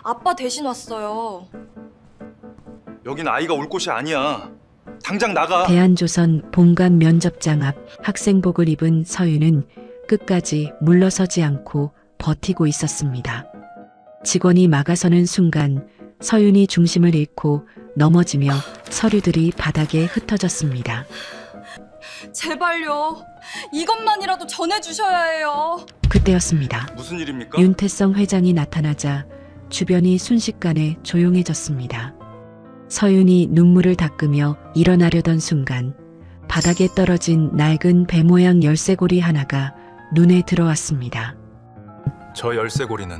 아빠 대신 왔어요. 여긴 아이가 올 곳이 아니야. 당장 나가. 대한조선 본관 면접장 앞 학생복을 입은 서윤은 끝까지 물러서지 않고 버티고 있었습니다. 직원이 막아서는 순간 서윤이 중심을 잃고 넘어지며 서류들이 바닥에 흩어졌습니다. 제발요. 이것만이라도 전해주셔야 해요. 그때였습니다. 무슨 일입니까? 윤태성 회장이 나타나자 주변이 순식간에 조용해졌습니다. 서윤이 눈물을 닦으며 일어나려던 순간 바닥에 떨어진 낡은 배 모양 열쇠고리 하나가 눈에 들어왔습니다. 저 열쇠고리는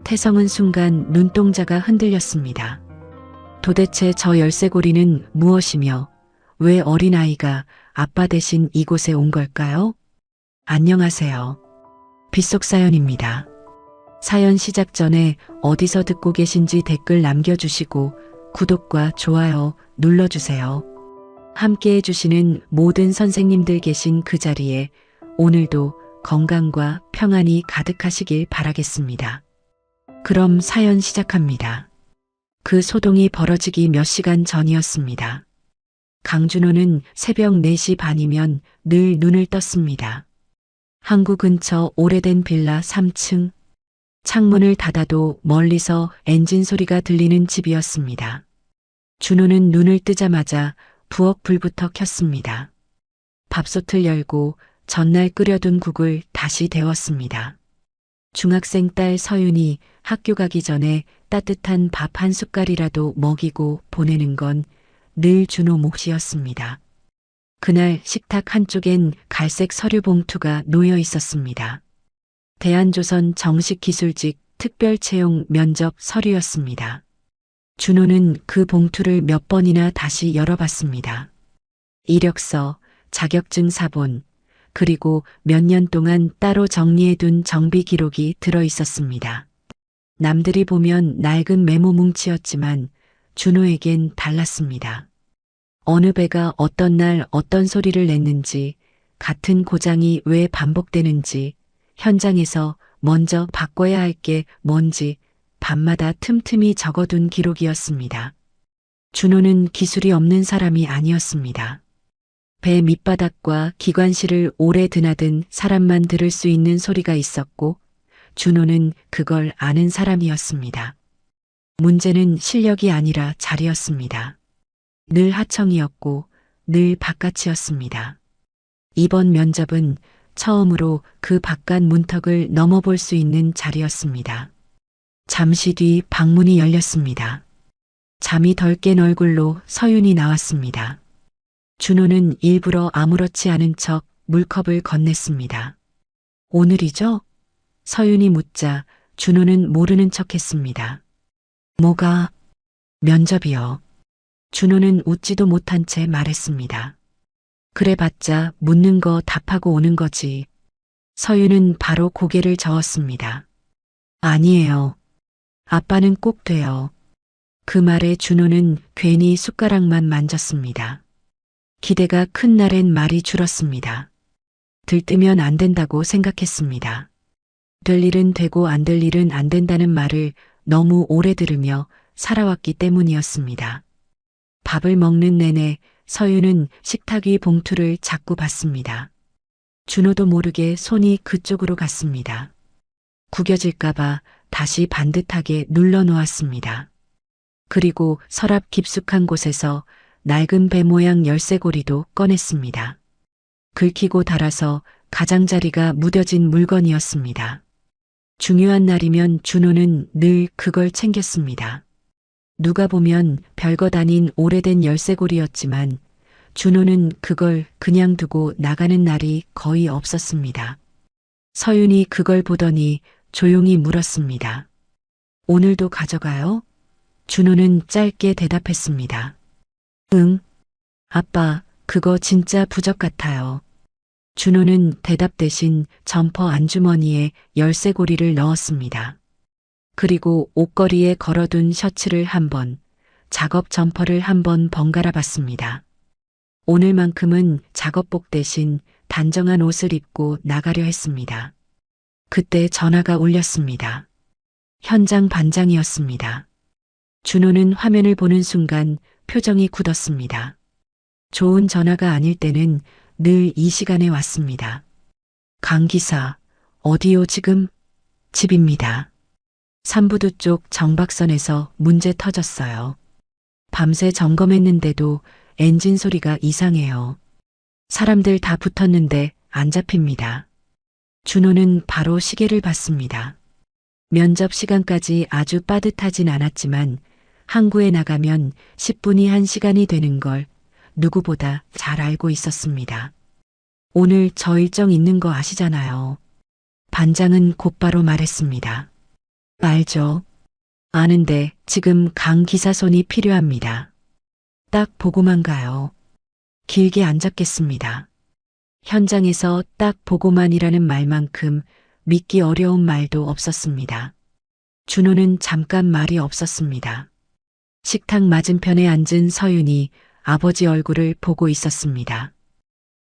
태성은 순간 눈동자가 흔들렸습니다. 도대체 저 열쇠고리는 무엇이며 왜 어린아이가 아빠 대신 이곳에 온 걸까요? 안녕하세요. 빗속 사연입니다. 사연 시작 전에 어디서 듣고 계신지 댓글 남겨주시고 구독과 좋아요 눌러주세요. 함께 해주시는 모든 선생님들 계신 그 자리에 오늘도 건강과 평안이 가득하시길 바라겠습니다. 그럼 사연 시작합니다. 그 소동이 벌어지기 몇 시간 전이었습니다. 강준호는 새벽 4시 반이면 늘 눈을 떴습니다. 항구 근처 오래된 빌라 3층. 창문을 닫아도 멀리서 엔진 소리가 들리는 집이었습니다. 준호는 눈을 뜨자마자 부엌 불부터 켰습니다. 밥솥을 열고 전날 끓여둔 국을 다시 데웠습니다. 중학생 딸 서윤이 학교 가기 전에 따뜻한 밥 한 숟갈이라도 먹이고 보내는 건 늘 준호 몫이었습니다. 그날 식탁 한쪽엔 갈색 서류 봉투가 놓여 있었습니다. 대한조선 정식 기술직 특별 채용 면접 서류였습니다. 준호는 그 봉투를 몇 번이나 다시 열어봤습니다. 이력서, 자격증 사본, 그리고 몇 년 동안 따로 정리해둔 정비 기록이 들어 있었습니다. 남들이 보면 낡은 메모 뭉치였지만 준호에겐 달랐습니다. 어느 배가 어떤 날 어떤 소리를 냈는지, 같은 고장이 왜 반복되는지, 현장에서 먼저 바꿔야 할 게 뭔지 밤마다 틈틈이 적어둔 기록이었습니다. 준호는 기술이 없는 사람이 아니었습니다. 배 밑바닥과 기관실을 오래 드나든 사람만 들을 수 있는 소리가 있었고 준호는 그걸 아는 사람이었습니다. 문제는 실력이 아니라 자리였습니다. 늘 하청이었고 늘 바깥이었습니다. 이번 면접은 처음으로 그 바깥 문턱을 넘어볼 수 있는 자리였습니다. 잠시 뒤 방문이 열렸습니다. 잠이 덜 깬 얼굴로 서윤이 나왔습니다. 준호는 일부러 아무렇지 않은 척 물컵을 건넸습니다. 오늘이죠? 서윤이 묻자 준호는 모르는 척했습니다. 뭐가? 면접이요. 준호는 웃지도 못한 채 말했습니다. 그래봤자 묻는 거 답하고 오는 거지. 서윤은 바로 고개를 저었습니다. 아니에요. 아빠는 꼭 돼요. 그 말에 준호는 괜히 숟가락만 만졌습니다. 기대가 큰 날엔 말이 줄었습니다. 들뜨면 안 된다고 생각했습니다. 될 일은 되고 안 될 일은 안 된다는 말을 너무 오래 들으며 살아왔기 때문이었습니다. 밥을 먹는 내내 서윤은 식탁 위 봉투를 자꾸 봤습니다. 준호도 모르게 손이 그쪽으로 갔습니다. 구겨질까봐 다시 반듯하게 눌러 놓았습니다. 그리고 서랍 깊숙한 곳에서 낡은 배 모양 열쇠고리도 꺼냈습니다. 긁히고 닳아서 가장자리가 무뎌진 물건이었습니다. 중요한 날이면 준호는 늘 그걸 챙겼습니다. 누가 보면 별것 아닌 오래된 열쇠고리였지만 준호는 그걸 그냥 두고 나가는 날이 거의 없었습니다. 서윤이 그걸 보더니 조용히 물었습니다. 오늘도 가져가요? 준호는 짧게 대답했습니다. 응. 아빠, 그거 진짜 부적 같아요. 준호는 대답 대신 점퍼 안주머니에 열쇠고리를 넣었습니다. 그리고 옷걸이에 걸어둔 셔츠를 한 번, 작업 점퍼를 한 번 번갈아 봤습니다. 오늘만큼은 작업복 대신 단정한 옷을 입고 나가려 했습니다. 그때 전화가 울렸습니다. 현장 반장이었습니다. 준호는 화면을 보는 순간 표정이 굳었습니다. 좋은 전화가 아닐 때는 늘 이 시간에 왔습니다. 강 기사, 어디요 지금? 집입니다. 삼부두 쪽 정박선에서 문제 터졌어요. 밤새 점검했는데도 엔진 소리가 이상해요. 사람들 다 붙었는데 안 잡힙니다. 준호는 바로 시계를 봤습니다. 면접 시간까지 아주 빠듯하진 않았지만 항구에 나가면 10분이 1시간이 되는 걸 누구보다 잘 알고 있었습니다. 오늘 저 일정 있는 거 아시잖아요. 반장은 곧바로 말했습니다. 알죠. 아는데 지금 강 기사 손이 필요합니다. 딱 보고만 가요. 길게 안 잡겠습니다. 현장에서 딱 보고만이라는 말만큼 믿기 어려운 말도 없었습니다. 준호는 잠깐 말이 없었습니다. 식탁 맞은편에 앉은 서윤이 아버지 얼굴을 보고 있었습니다.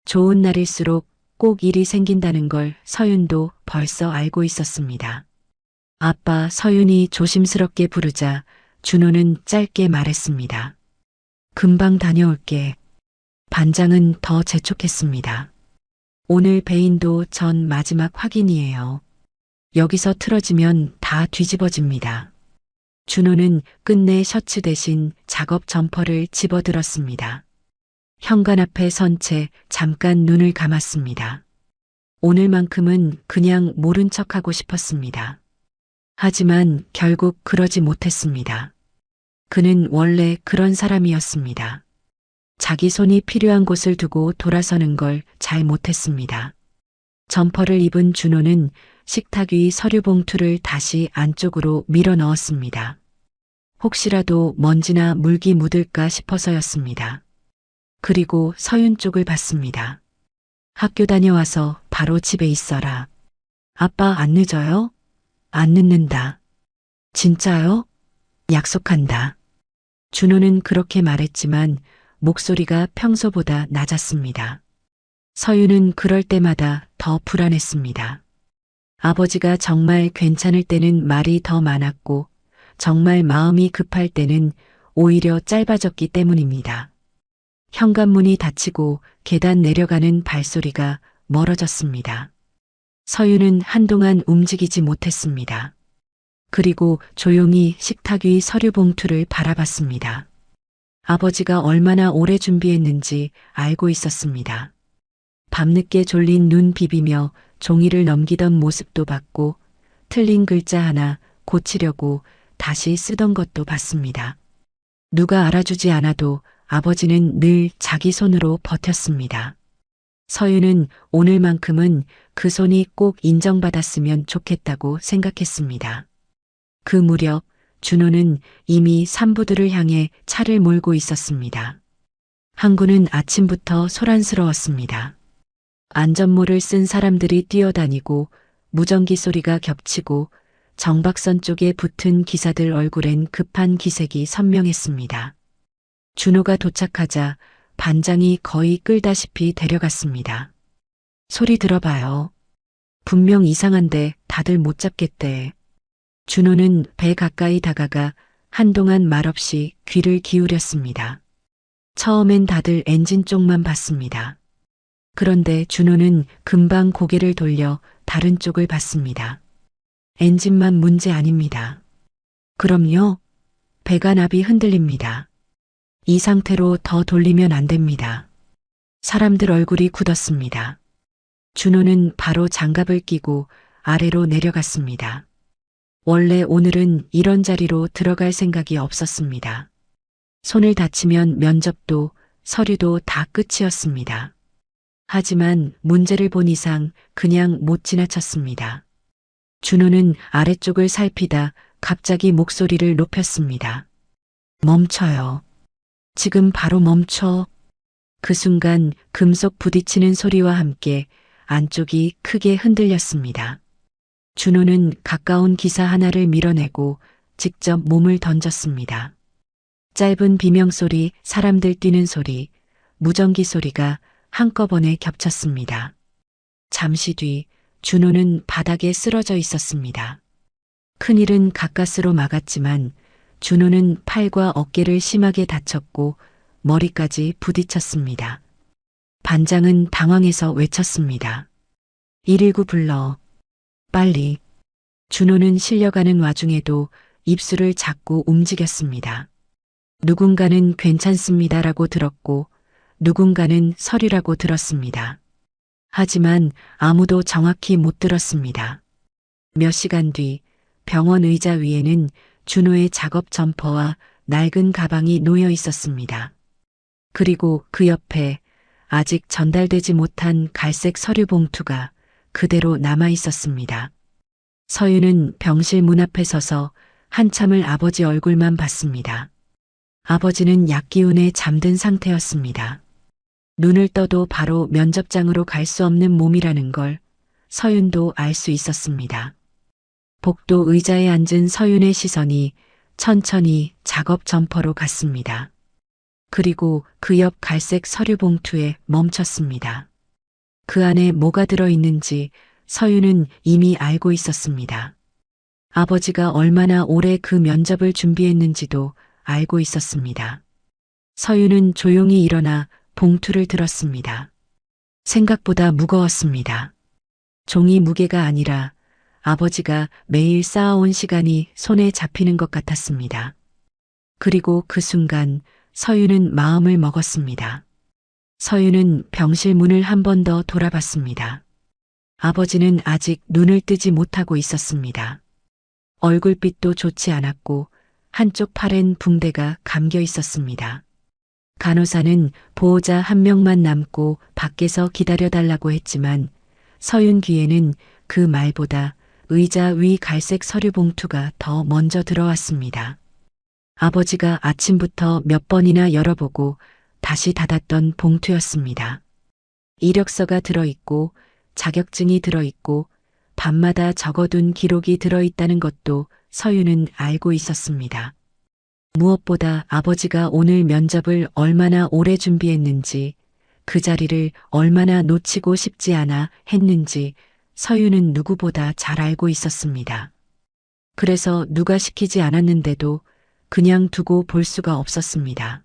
좋은 날일수록 꼭 일이 생긴다는 걸 서윤도 벌써 알고 있었습니다. 아빠 서윤이 조심스럽게 부르자 준호는 짧게 말했습니다. 금방 다녀올게. 반장은 더 재촉했습니다. 오늘 배인도 전 마지막 확인이에요. 여기서 틀어지면 다 뒤집어집니다. 준호는 끝내 셔츠 대신 작업 점퍼를 집어들었습니다. 현관 앞에 선 채 잠깐 눈을 감았습니다. 오늘만큼은 그냥 모른 척하고 싶었습니다. 하지만 결국 그러지 못했습니다. 그는 원래 그런 사람이었습니다. 자기 손이 필요한 곳을 두고 돌아서는 걸 잘 못했습니다. 점퍼를 입은 준호는 식탁 위 서류 봉투를 다시 안쪽으로 밀어 넣었습니다. 혹시라도 먼지나 물기 묻을까 싶어서였습니다. 그리고 서윤 쪽을 봤습니다. 학교 다녀와서 바로 집에 있어라. 아빠 안 늦어요? 안 늦는다. 진짜요? 약속한다. 준호는 그렇게 말했지만 목소리가 평소보다 낮았습니다. 서윤은 그럴 때마다 더 불안했습니다. 아버지가 정말 괜찮을 때는 말이 더 많았고 정말 마음이 급할 때는 오히려 짧아졌기 때문입니다. 현관문이 닫히고 계단 내려가는 발소리가 멀어졌습니다. 서윤은 한동안 움직이지 못했습니다. 그리고 조용히 식탁 위 서류 봉투를 바라봤습니다. 아버지가 얼마나 오래 준비했는지 알고 있었습니다. 밤늦게 졸린 눈 비비며 종이를 넘기던 모습도 봤고 틀린 글자 하나 고치려고 다시 쓰던 것도 봤습니다. 누가 알아주지 않아도 아버지는 늘 자기 손으로 버텼습니다. 서윤은 오늘만큼은 그 손이 꼭 인정받았으면 좋겠다고 생각했습니다. 그 무렵 준호는 이미 삼부들을 향해 차를 몰고 있었습니다. 항구는 아침부터 소란스러웠습니다. 안전모를 쓴 사람들이 뛰어다니고 무전기 소리가 겹치고 정박선 쪽에 붙은 기사들 얼굴엔 급한 기색이 선명했습니다. 준호가 도착하자 반장이 거의 끌다시피 데려갔습니다. 소리 들어봐요. 분명 이상한데 다들 못 잡겠대. 준호는 배 가까이 다가가 한동안 말없이 귀를 기울였습니다. 처음엔 다들 엔진 쪽만 봤습니다. 그런데 준호는 금방 고개를 돌려 다른 쪽을 봤습니다. 엔진만 문제 아닙니다. 그럼요. 배가 나비 흔들립니다. 이 상태로 더 돌리면 안 됩니다. 사람들 얼굴이 굳었습니다. 준호는 바로 장갑을 끼고 아래로 내려갔습니다. 원래 오늘은 이런 자리로 들어갈 생각이 없었습니다. 손을 다치면 면접도 서류도 다 끝이었습니다. 하지만 문제를 본 이상 그냥 못 지나쳤습니다. 준호는 아래쪽을 살피다 갑자기 목소리를 높였습니다. 멈춰요. 지금 바로 멈춰. 그 순간 금속 부딪히는 소리와 함께 안쪽이 크게 흔들렸습니다. 준호는 가까운 기사 하나를 밀어내고 직접 몸을 던졌습니다. 짧은 비명소리, 사람들 뛰는 소리, 무전기 소리가 한꺼번에 겹쳤습니다. 잠시 뒤 준호는 바닥에 쓰러져 있었습니다. 큰일은 가까스로 막았지만 준호는 팔과 어깨를 심하게 다쳤고 머리까지 부딪혔습니다. 반장은 당황해서 외쳤습니다. 119 불러. 빨리. 준호는 실려가는 와중에도 입술을 자꾸 움직였습니다. 누군가는 괜찮습니다라고 들었고 누군가는 서류라고 들었습니다. 하지만 아무도 정확히 못 들었습니다. 몇 시간 뒤 병원 의자 위에는 준호의 작업 점퍼와 낡은 가방이 놓여 있었습니다. 그리고 그 옆에 아직 전달되지 못한 갈색 서류 봉투가 그대로 남아 있었습니다. 서윤은 병실 문 앞에 서서 한참을 아버지 얼굴만 봤습니다. 아버지는 약기운에 잠든 상태였습니다. 눈을 떠도 바로 면접장으로 갈 수 없는 몸이라는 걸 서윤도 알 수 있었습니다. 복도 의자에 앉은 서윤의 시선이 천천히 작업 점퍼로 갔습니다. 그리고 그 옆 갈색 서류 봉투에 멈췄습니다. 그 안에 뭐가 들어있는지 서윤은 이미 알고 있었습니다. 아버지가 얼마나 오래 그 면접을 준비했는지도 알고 있었습니다. 서윤은 조용히 일어나 봉투를 들었습니다. 생각보다 무거웠습니다. 종이 무게가 아니라 아버지가 매일 쌓아온 시간이 손에 잡히는 것 같았습니다. 그리고 그 순간 서윤은 마음을 먹었습니다. 서윤은 병실 문을 한 번 더 돌아봤습니다. 아버지는 아직 눈을 뜨지 못하고 있었습니다. 얼굴빛도 좋지 않았고 한쪽 팔엔 붕대가 감겨 있었습니다. 간호사는 보호자 한 명만 남고 밖에서 기다려달라고 했지만 서윤 귀에는 그 말보다 의자 위 갈색 서류 봉투가 더 먼저 들어왔습니다. 아버지가 아침부터 몇 번이나 열어보고 다시 닫았던 봉투였습니다. 이력서가 들어있고 자격증이 들어있고 밤마다 적어둔 기록이 들어있다는 것도 서윤은 알고 있었습니다. 무엇보다 아버지가 오늘 면접을 얼마나 오래 준비했는지, 그 자리를 얼마나 놓치고 싶지 않아 했는지 서윤은 누구보다 잘 알고 있었습니다. 그래서 누가 시키지 않았는데도 그냥 두고 볼 수가 없었습니다.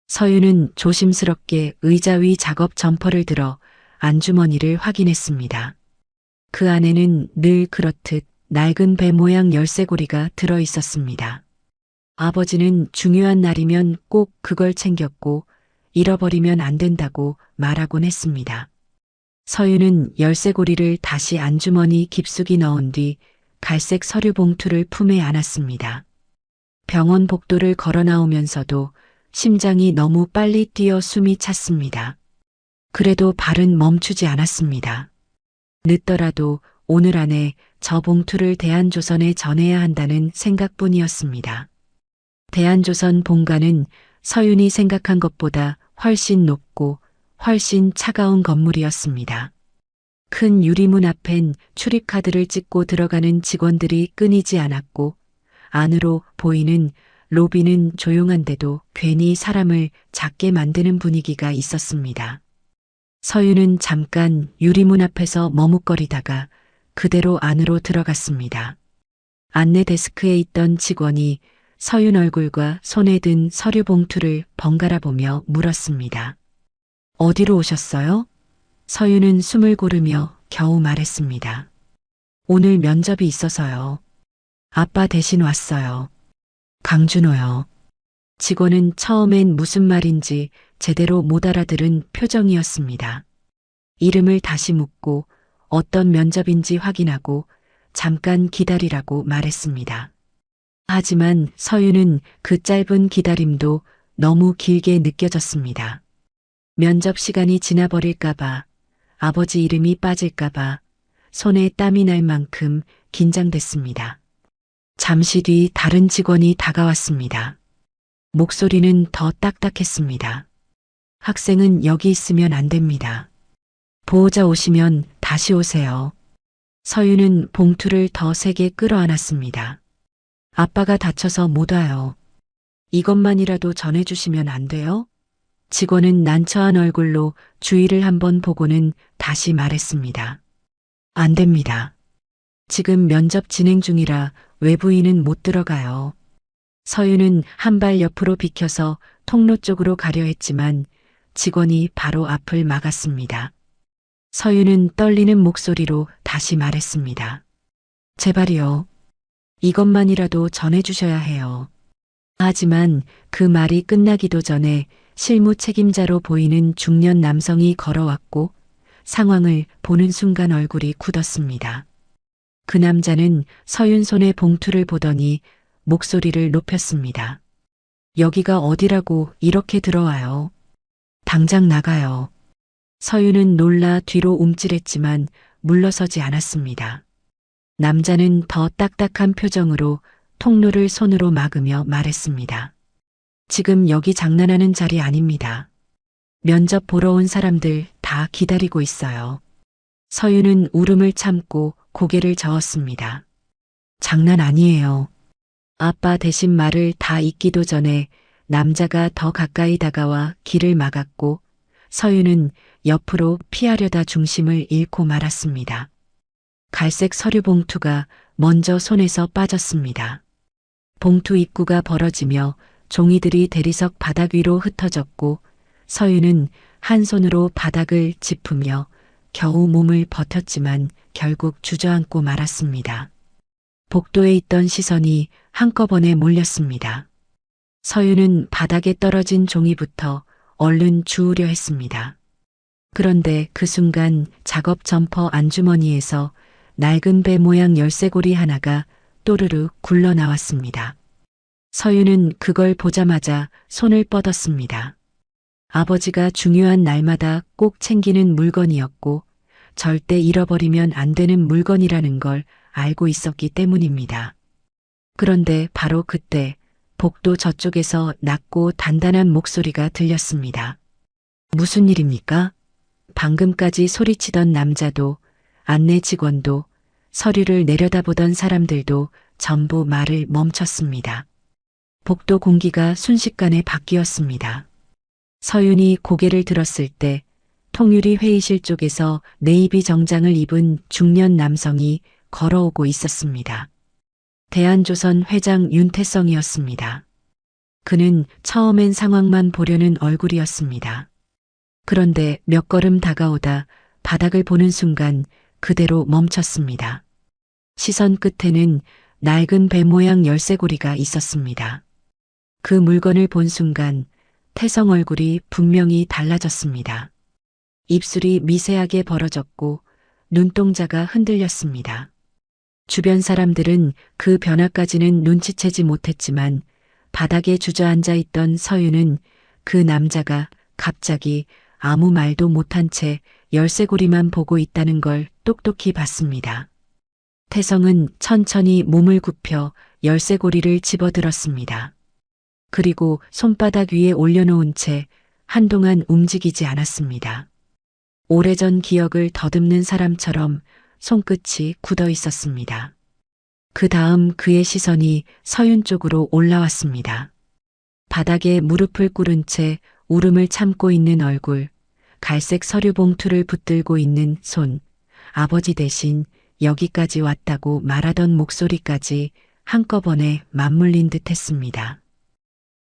서윤은 조심스럽게 의자 위 작업 점퍼를 들어 안주머니를 확인했습니다. 그 안에는 늘 그렇듯 낡은 배 모양 열쇠고리가 들어 있었습니다. 아버지는 중요한 날이면 꼭 그걸 챙겼고 잃어버리면 안 된다고 말하곤 했습니다. 서윤은 열쇠고리를 다시 안주머니 깊숙이 넣은 뒤 갈색 서류 봉투를 품에 안았습니다. 병원 복도를 걸어 나오면서도 심장이 너무 빨리 뛰어 숨이 찼습니다. 그래도 발은 멈추지 않았습니다. 늦더라도 오늘 안에 저 봉투를 대한조선에 전해야 한다는 생각뿐이었습니다. 대한조선 본가는 서윤이 생각한 것보다 훨씬 높고 훨씬 차가운 건물이었습니다. 큰 유리문 앞엔 출입카드를 찍고 들어가는 직원들이 끊이지 않았고 안으로 보이는 로비는 조용한데도 괜히 사람을 작게 만드는 분위기가 있었습니다. 서윤은 잠깐 유리문 앞에서 머뭇거리다가 그대로 안으로 들어갔습니다. 안내 데스크에 있던 직원이 서윤 얼굴과 손에 든 서류 봉투를 번갈아 보며 물었습니다. 어디로 오셨어요? 서윤은 숨을 고르며 겨우 말했습니다. 오늘 면접이 있어서요. 아빠 대신 왔어요. 강준호요. 직원은 처음엔 무슨 말인지 제대로 못 알아들은 표정이었습니다. 이름을 다시 묻고 어떤 면접인지 확인하고 잠깐 기다리라고 말했습니다. 하지만 서윤은 그 짧은 기다림도 너무 길게 느껴졌습니다. 면접 시간이 지나버릴까봐, 아버지 이름이 빠질까봐 손에 땀이 날 만큼 긴장됐습니다. 잠시 뒤 다른 직원이 다가왔습니다. 목소리는 더 딱딱했습니다. 학생은 여기 있으면 안 됩니다. 보호자 오시면 다시 오세요. 서윤은 봉투를 더 세게 끌어안았습니다. 아빠가 다쳐서 못 와요. 이것만이라도 전해주시면 안 돼요? 직원은 난처한 얼굴로 주위를 한번 보고는 다시 말했습니다. 안 됩니다. 지금 면접 진행 중이라 외부인은 못 들어가요. 서윤은 한 발 옆으로 비켜서 통로 쪽으로 가려 했지만 직원이 바로 앞을 막았습니다. 서윤은 떨리는 목소리로 다시 말했습니다. 제발이요. 이것만이라도 전해주셔야 해요. 하지만 그 말이 끝나기도 전에 실무 책임자로 보이는 중년 남성이 걸어왔고 상황을 보는 순간 얼굴이 굳었습니다. 그 남자는 서윤 손에 봉투를 보더니 목소리를 높였습니다. 여기가 어디라고 이렇게 들어와요. 당장 나가요. 서윤은 놀라 뒤로 움찔했지만 물러서지 않았습니다. 남자는 더 딱딱한 표정으로 통로를 손으로 막으며 말했습니다. 지금 여기 장난하는 자리 아닙니다. 면접 보러 온 사람들 다 기다리고 있어요. 서윤은 울음을 참고 고개를 저었습니다. 장난 아니에요. 아빠 대신 말을 다 잊기도 전에 남자가 더 가까이 다가와 길을 막았고 서윤은 옆으로 피하려다 중심을 잃고 말았습니다. 갈색 서류 봉투가 먼저 손에서 빠졌습니다. 봉투 입구가 벌어지며 종이들이 대리석 바닥 위로 흩어졌고 서윤은 한 손으로 바닥을 짚으며 겨우 몸을 버텼지만 결국 주저앉고 말았습니다. 복도에 있던 시선이 한꺼번에 몰렸습니다. 서윤은 바닥에 떨어진 종이부터 얼른 주우려 했습니다. 그런데 그 순간 작업 점퍼 안주머니에서 낡은 배 모양 열쇠고리 하나가 또르르 굴러 나왔습니다. 서윤은 그걸 보자마자 손을 뻗었습니다. 아버지가 중요한 날마다 꼭 챙기는 물건이었고 절대 잃어버리면 안 되는 물건이라는 걸 알고 있었기 때문입니다. 그런데 바로 그때 복도 저쪽에서 낮고 단단한 목소리가 들렸습니다. 무슨 일입니까? 방금까지 소리치던 남자도 안내 직원도 서류를 내려다보던 사람들도 전부 말을 멈췄습니다. 복도 공기가 순식간에 바뀌었습니다. 서윤이 고개를 들었을 때 통유리 회의실 쪽에서 네이비 정장을 입은 중년 남성이 걸어오고 있었습니다. 대한조선 회장 윤태성이었습니다. 그는 처음엔 상황만 보려는 얼굴이었습니다. 그런데 몇 걸음 다가오다 바닥을 보는 순간 그대로 멈췄습니다. 시선 끝에는 낡은 배 모양 열쇠고리가 있었습니다. 그 물건을 본 순간 태성 얼굴이 분명히 달라졌습니다. 입술이 미세하게 벌어졌고 눈동자가 흔들렸습니다. 주변 사람들은 그 변화까지는 눈치채지 못했지만 바닥에 주저앉아 있던 서윤은 그 남자가 갑자기 아무 말도 못한 채 열쇠고리만 보고 있다는 걸 똑똑히 봤습니다. 태성은 천천히 몸을 굽혀 열쇠고리를 집어들었습니다. 그리고 손바닥 위에 올려놓은 채 한동안 움직이지 않았습니다. 오래전 기억을 더듬는 사람처럼 손끝이 굳어 있었습니다. 그 다음 그의 시선이 서윤 쪽으로 올라왔습니다. 바닥에 무릎을 꿇은 채 울음을 참고 있는 얼굴, 갈색 서류 봉투를 붙들고 있는 손, 아버지 대신 여기까지 왔다고 말하던 목소리까지 한꺼번에 맞물린 듯 했습니다.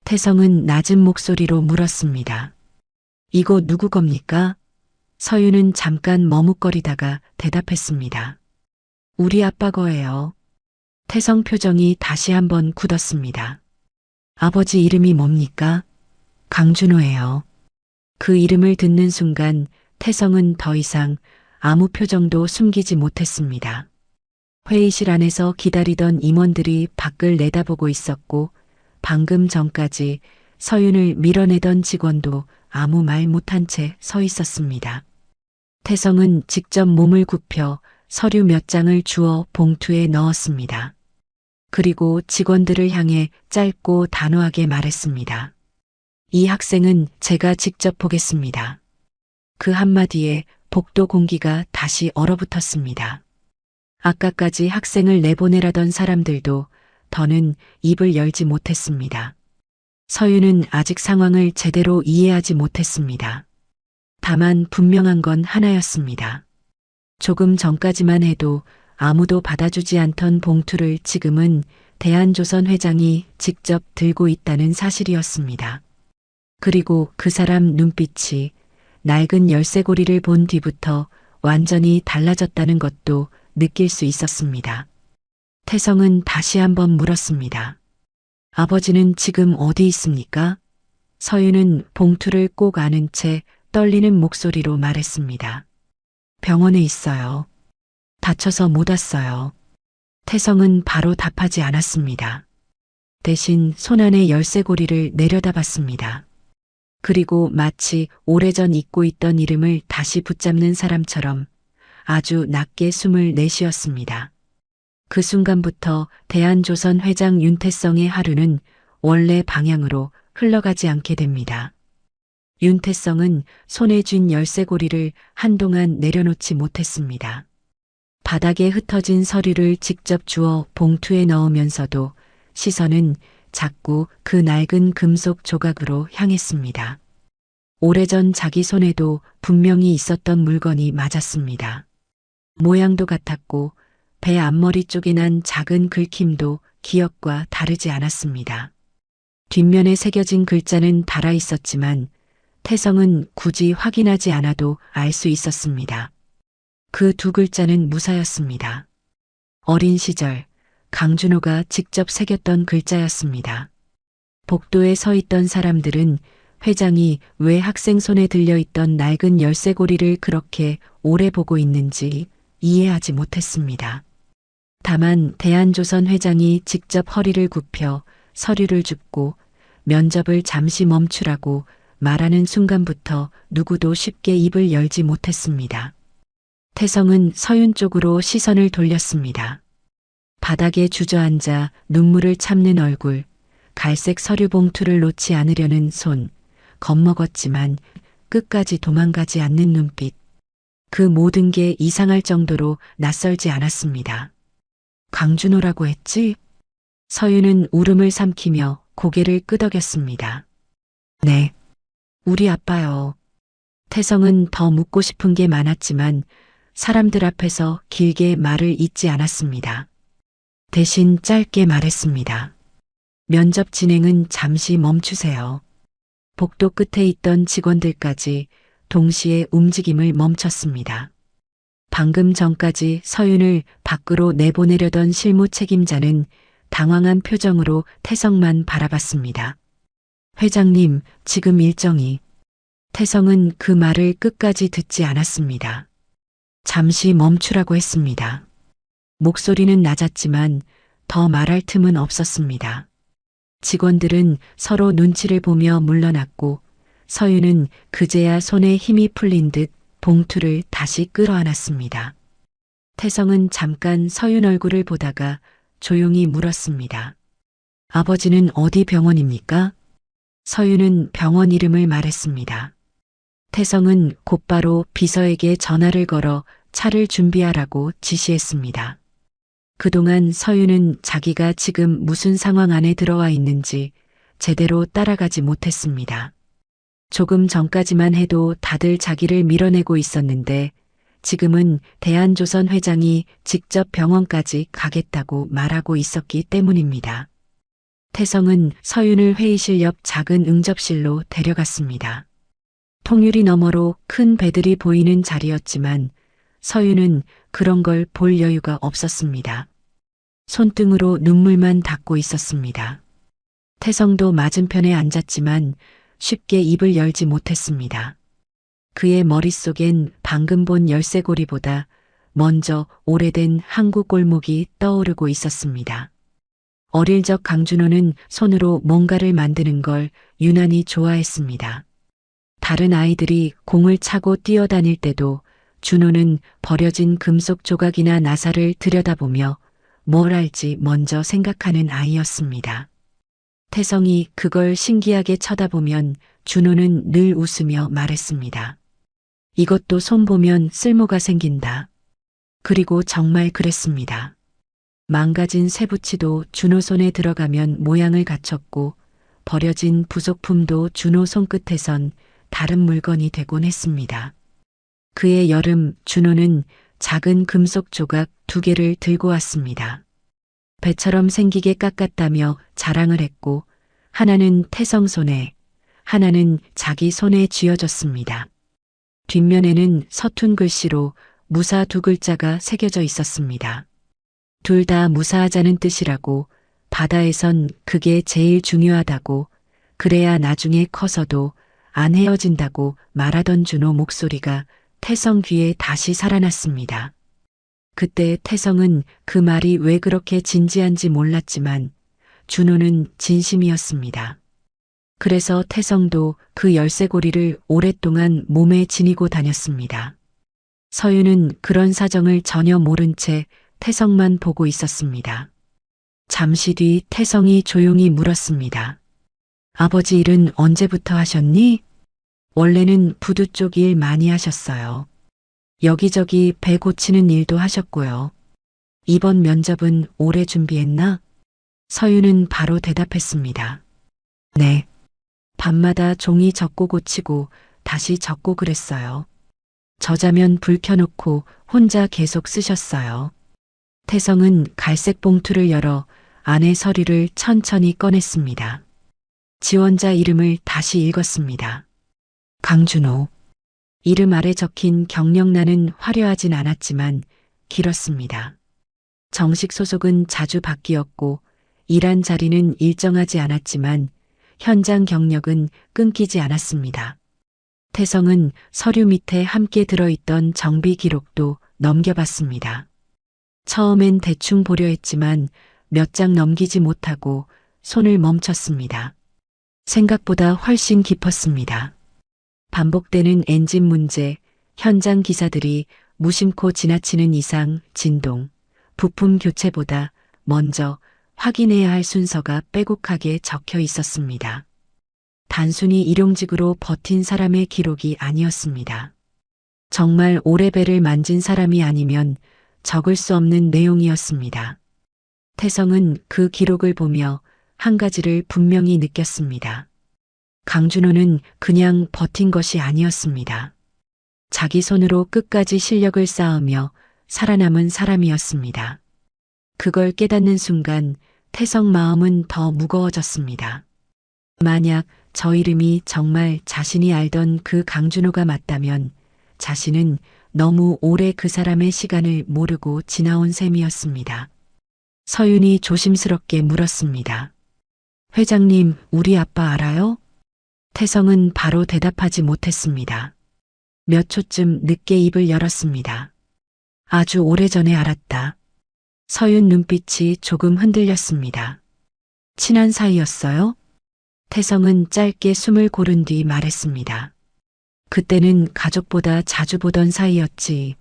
태성은 낮은 목소리로 물었습니다. 이거 누구 겁니까? 서윤은 잠깐 머뭇거리다가 대답했습니다. 우리 아빠 거예요. 태성 표정이 다시 한번 굳었습니다. 아버지 이름이 뭡니까? 강준호예요. 그 이름을 듣는 순간 태성은 더 이상 아무 표정도 숨기지 못했습니다. 회의실 안에서 기다리던 임원들이 밖을 내다보고 있었고 방금 전까지 서윤을 밀어내던 직원도 아무 말 못한 채 서 있었습니다. 태성은 직접 몸을 굽혀 서류 몇 장을 주워 봉투에 넣었습니다. 그리고 직원들을 향해 짧고 단호하게 말했습니다. 이 학생은 제가 직접 보겠습니다. 그 한마디에 복도 공기가 다시 얼어붙었습니다. 아까까지 학생을 내보내라던 사람들도 더는 입을 열지 못했습니다. 서윤은 아직 상황을 제대로 이해하지 못했습니다. 다만 분명한 건 하나였습니다. 조금 전까지만 해도 아무도 받아주지 않던 봉투를 지금은 대한조선 회장이 직접 들고 있다는 사실이었습니다. 그리고 그 사람 눈빛이 낡은 열쇠고리를 본 뒤부터 완전히 달라졌다는 것도 느낄 수 있었습니다. 태성은 다시 한번 물었습니다. 아버지는 지금 어디 있습니까? 서윤은 봉투를 꼭 안은 채 떨리는 목소리로 말했습니다. 병원에 있어요. 다쳐서 못 왔어요. 태성은 바로 답하지 않았습니다. 대신 손안의 열쇠고리를 내려다봤습니다. 그리고 마치 오래전 잊고 있던 이름을 다시 붙잡는 사람처럼 아주 낮게 숨을 내쉬었습니다. 그 순간부터 대한조선 회장 윤태성의 하루는 원래 방향으로 흘러가지 않게 됩니다. 윤태성은 손에 쥔 열쇠고리를 한동안 내려놓지 못했습니다. 바닥에 흩어진 서류를 직접 주워 봉투에 넣으면서도 시선은 자꾸 그 낡은 금속 조각으로 향했습니다. 오래전 자기 손에도 분명히 있었던 물건이 맞았습니다. 모양도 같았고 배 앞머리 쪽에 난 작은 긁힘도 기억과 다르지 않았습니다. 뒷면에 새겨진 글자는 달아 있었지만 태성은 굳이 확인하지 않아도 알 수 있었습니다. 그 두 글자는 무사였습니다. 어린 시절 강준호가 직접 새겼던 글자였습니다. 복도에 서 있던 사람들은 회장이 왜 학생 손에 들려있던 낡은 열쇠고리를 그렇게 오래 보고 있는지 이해하지 못했습니다. 다만 대한조선 회장이 직접 허리를 굽혀 서류를 줍고 면접을 잠시 멈추라고 말하는 순간부터 누구도 쉽게 입을 열지 못했습니다. 태성은 서윤 쪽으로 시선을 돌렸습니다. 바닥에 주저앉아 눈물을 참는 얼굴, 갈색 서류 봉투를 놓지 않으려는 손, 겁먹었지만 끝까지 도망가지 않는 눈빛. 그 모든 게 이상할 정도로 낯설지 않았습니다. 강준호라고 했지? 서윤은 울음을 삼키며 고개를 끄덕였습니다. 네, 우리 아빠요. 태성은 더 묻고 싶은 게 많았지만 사람들 앞에서 길게 말을 잇지 않았습니다. 대신 짧게 말했습니다. 면접 진행은 잠시 멈추세요. 복도 끝에 있던 직원들까지 동시에 움직임을 멈췄습니다. 방금 전까지 서윤을 밖으로 내보내려던 실무 책임자는 당황한 표정으로 태성만 바라봤습니다. 회장님, 지금 일정이. 태성은 그 말을 끝까지 듣지 않았습니다. 잠시 멈추라고 했습니다. 목소리는 낮았지만 더 말할 틈은 없었습니다. 직원들은 서로 눈치를 보며 물러났고 서윤은 그제야 손에 힘이 풀린 듯 봉투를 다시 끌어안았습니다. 태성은 잠깐 서윤 얼굴을 보다가 조용히 물었습니다. 아버지는 어디 병원입니까? 서윤은 병원 이름을 말했습니다. 태성은 곧바로 비서에게 전화를 걸어 차를 준비하라고 지시했습니다. 그동안 서윤은 자기가 지금 무슨 상황 안에 들어와 있는지 제대로 따라가지 못했습니다. 조금 전까지만 해도 다들 자기를 밀어내고 있었는데 지금은 대한조선 회장이 직접 병원까지 가겠다고 말하고 있었기 때문입니다. 태성은 서윤을 회의실 옆 작은 응접실로 데려갔습니다. 통유리 너머로 큰 배들이 보이는 자리였지만 서윤은 그런 걸 볼 여유가 없었습니다. 손등으로 눈물만 닦고 있었습니다. 태성도 맞은편에 앉았지만 쉽게 입을 열지 못했습니다. 그의 머릿속엔 방금 본 열쇠고리보다 먼저 오래된 한국 골목이 떠오르고 있었습니다. 어릴 적 강준호는 손으로 뭔가를 만드는 걸 유난히 좋아했습니다. 다른 아이들이 공을 차고 뛰어다닐 때도 준호는 버려진 금속 조각이나 나사를 들여다보며 뭘 할지 먼저 생각하는 아이였습니다. 태성이 그걸 신기하게 쳐다보면 준호는 늘 웃으며 말했습니다. 이것도 손보면 쓸모가 생긴다. 그리고 정말 그랬습니다. 망가진 쇠붙이도 준호 손에 들어가면 모양을 갖췄고 버려진 부속품도 준호 손끝에선 다른 물건이 되곤 했습니다. 그의 여름 준호는 작은 금속 조각 2개를 들고 왔습니다. 배처럼 생기게 깎았다며 자랑을 했고 하나는 태성 손에, 하나는 자기 손에 쥐어졌습니다. 뒷면에는 서툰 글씨로 무사 2글자가 새겨져 있었습니다. 둘 다 무사하자는 뜻이라고, 바다에선 그게 제일 중요하다고, 그래야 나중에 커서도 안 헤어진다고 말하던 준호 목소리가 태성 귀에 다시 살아났습니다. 그때 태성은 그 말이 왜 그렇게 진지한지 몰랐지만 준호는 진심이었습니다. 그래서 태성도 그 열쇠고리를 오랫동안 몸에 지니고 다녔습니다. 서윤은 그런 사정을 전혀 모른 채 태성만 보고 있었습니다. 잠시 뒤 태성이 조용히 물었습니다. 아버지 일은 언제부터 하셨니? 원래는 부두 쪽 일 많이 하셨어요. 여기저기 배 고치는 일도 하셨고요. 이번 면접은 오래 준비했나? 서윤은 바로 대답했습니다. 네. 밤마다 종이 적고 고치고 다시 적고 그랬어요. 저자면 불 켜놓고 혼자 계속 쓰셨어요. 태성은 갈색 봉투를 열어 안에 서류를 천천히 꺼냈습니다. 지원자 이름을 다시 읽었습니다. 강준호. 이름 아래 적힌 경력란은 화려하진 않았지만 길었습니다. 정식 소속은 자주 바뀌었고 일한 자리는 일정하지 않았지만 현장 경력은 끊기지 않았습니다. 태성은 서류 밑에 함께 들어있던 정비 기록도 넘겨봤습니다. 처음엔 대충 보려 했지만 몇 장 넘기지 못하고 손을 멈췄습니다. 생각보다 훨씬 깊었습니다. 반복되는 엔진 문제, 현장 기사들이 무심코 지나치는 이상, 진동, 부품 교체보다 먼저 확인해야 할 순서가 빼곡하게 적혀 있었습니다. 단순히 일용직으로 버틴 사람의 기록이 아니었습니다. 정말 오래 배를 만진 사람이 아니면 적을 수 없는 내용이었습니다. 태성은 그 기록을 보며 한 가지를 분명히 느꼈습니다. 강준호는 그냥 버틴 것이 아니었습니다. 자기 손으로 끝까지 실력을 쌓으며 살아남은 사람이었습니다. 그걸 깨닫는 순간 태성 마음은 더 무거워졌습니다. 만약 저 이름이 정말 자신이 알던 그 강준호가 맞다면 자신은 너무 오래 그 사람의 시간을 모르고 지나온 셈이었습니다. 서윤이 조심스럽게 물었습니다. 회장님, 우리 아빠 알아요? 태성은 바로 대답하지 못했습니다. 몇 초쯤 늦게 입을 열었습니다. 아주 오래전에 알았다. 서윤 눈빛이 조금 흔들렸습니다. 친한 사이였어요? 태성은 짧게 숨을 고른 뒤 말했습니다. 그때는 가족보다 자주 보던 사이였지.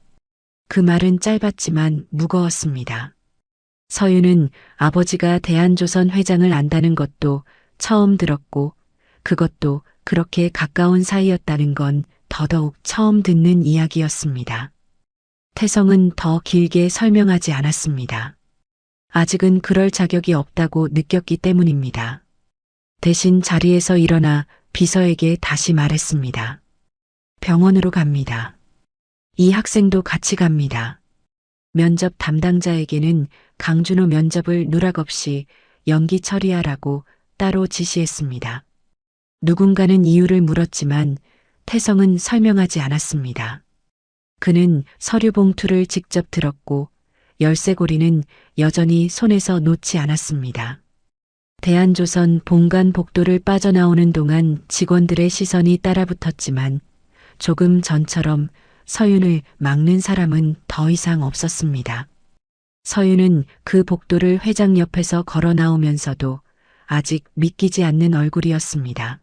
그 말은 짧았지만 무거웠습니다. 서윤은 아버지가 대한조선 회장을 안다는 것도 처음 들었고 그것도 그렇게 가까운 사이였다는 건 더더욱 처음 듣는 이야기였습니다. 태성은 더 길게 설명하지 않았습니다. 아직은 그럴 자격이 없다고 느꼈기 때문입니다. 대신 자리에서 일어나 비서에게 다시 말했습니다. 병원으로 갑니다. 이 학생도 같이 갑니다. 면접 담당자에게는 강준호 면접을 누락 없이 연기 처리하라고 따로 지시했습니다. 누군가는 이유를 물었지만 태성은 설명하지 않았습니다. 그는 서류 봉투를 직접 들었고 열쇠고리는 여전히 손에서 놓지 않았습니다. 대한조선 본관 복도를 빠져나오는 동안 직원들의 시선이 따라붙었지만 조금 전처럼 서윤을 막는 사람은 더 이상 없었습니다. 서윤은 그 복도를 회장 옆에서 걸어 나오면서도 아직 믿기지 않는 얼굴이었습니다.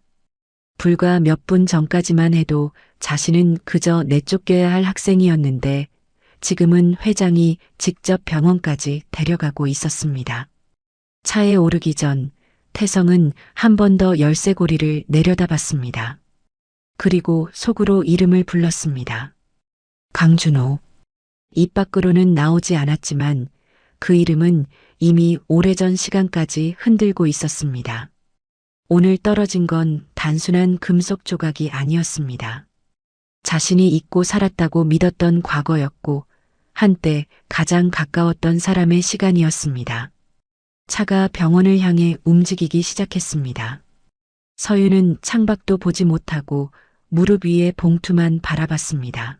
불과 몇 분 전까지만 해도 자신은 그저 내쫓겨야 할 학생이었는데 지금은 회장이 직접 병원까지 데려가고 있었습니다. 차에 오르기 전 태성은 한 번 더 열쇠고리를 내려다봤습니다. 그리고 속으로 이름을 불렀습니다. 강준호. 입 밖으로는 나오지 않았지만 그 이름은 이미 오래전 시간까지 흔들고 있었습니다. 오늘 떨어진 건 단순한 금속 조각이 아니었습니다. 자신이 잊고 살았다고 믿었던 과거였고 한때 가장 가까웠던 사람의 시간이었습니다. 차가 병원을 향해 움직이기 시작했습니다. 서윤은 창밖도 보지 못하고 무릎 위에 봉투만 바라봤습니다.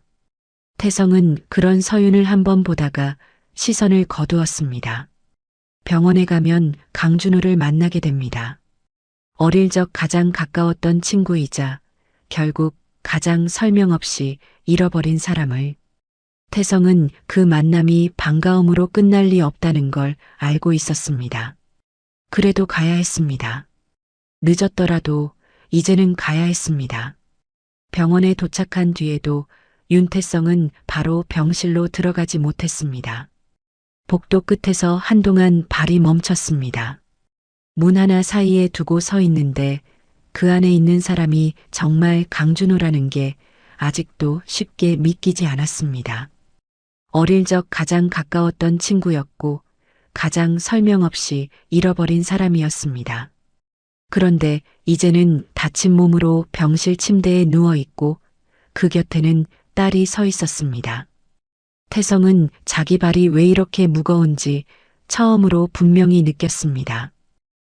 태성은 그런 서윤을 한번 보다가 시선을 거두었습니다. 병원에 가면 강준호를 만나게 됩니다. 어릴 적 가장 가까웠던 친구이자 결국 가장 설명 없이 잃어버린 사람을. 태성은 그 만남이 반가움으로 끝날 리 없다는 걸 알고 있었습니다. 그래도 가야 했습니다. 늦었더라도 이제는 가야 했습니다. 병원에 도착한 뒤에도 윤태성은 바로 병실로 들어가지 못했습니다. 복도 끝에서 한동안 발이 멈췄습니다. 문 하나 사이에 두고 서 있는데 그 안에 있는 사람이 정말 강준호라는 게 아직도 쉽게 믿기지 않았습니다. 어릴 적 가장 가까웠던 친구였고 가장 설명 없이 잃어버린 사람이었습니다. 그런데 이제는 다친 몸으로 병실 침대에 누워 있고 그 곁에는 딸이 서 있었습니다. 태성은 자기 발이 왜 이렇게 무거운지 처음으로 분명히 느꼈습니다.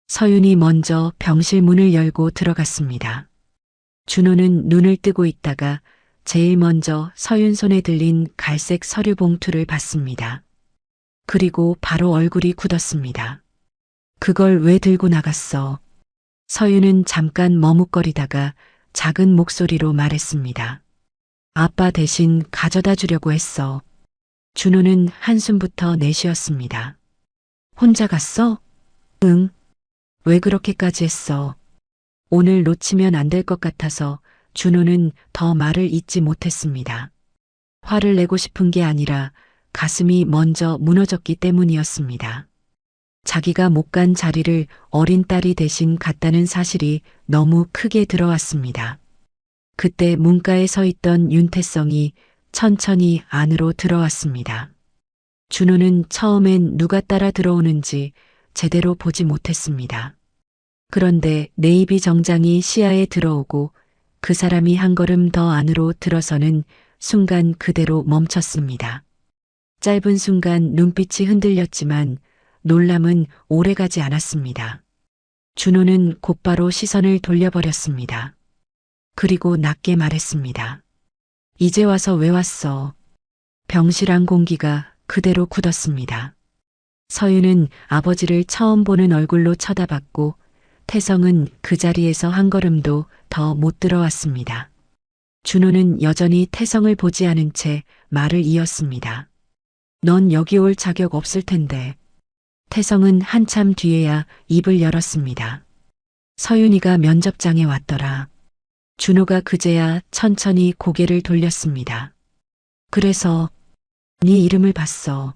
서윤이 먼저 병실 문을 열고 들어갔습니다. 준호는 눈을 뜨고 있다가 제일 먼저 서윤 손에 들린 갈색 서류 봉투를 봤습니다. 그리고 바로 얼굴이 굳었습니다. 그걸 왜 들고 나갔어? 서윤은 잠깐 머뭇거리다가 작은 목소리로 말했습니다. 아빠 대신 가져다 주려고 했어. 준호는 한숨부터 내쉬었습니다. 혼자 갔어? 응. 왜 그렇게까지 했어? 오늘 놓치면 안 될 것 같아서 준호는 더 말을 잇지 못했습니다. 화를 내고 싶은 게 아니라 가슴이 먼저 무너졌기 때문이었습니다. 자기가 못 간 자리를 어린 딸이 대신 갔다는 사실이 너무 크게 들어왔습니다. 그때 문가에 서 있던 윤태성이 천천히 안으로 들어왔습니다. 준호는 처음엔 누가 따라 들어오는지 제대로 보지 못했습니다. 그런데 네이비 정장이 시야에 들어오고 그 사람이 한 걸음 더 안으로 들어서는 순간 그대로 멈췄습니다. 짧은 순간 눈빛이 흔들렸지만 놀람은 오래가지 않았습니다. 준호는 곧바로 시선을 돌려버렸습니다. 그리고 낮게 말했습니다. 이제 와서 왜 왔어? 병실 안 공기가 그대로 굳었습니다. 서윤은 아버지를 처음 보는 얼굴로 쳐다봤고 태성은 그 자리에서 한 걸음도 더 못 들어왔습니다. 준호는 여전히 태성을 보지 않은 채 말을 이었습니다. 넌 여기 올 자격 없을 텐데. 태성은 한참 뒤에야 입을 열었습니다. 서윤이가 면접장에 왔더라. 준호가 그제야 천천히 고개를 돌렸습니다. 그래서 네 이름을 봤어.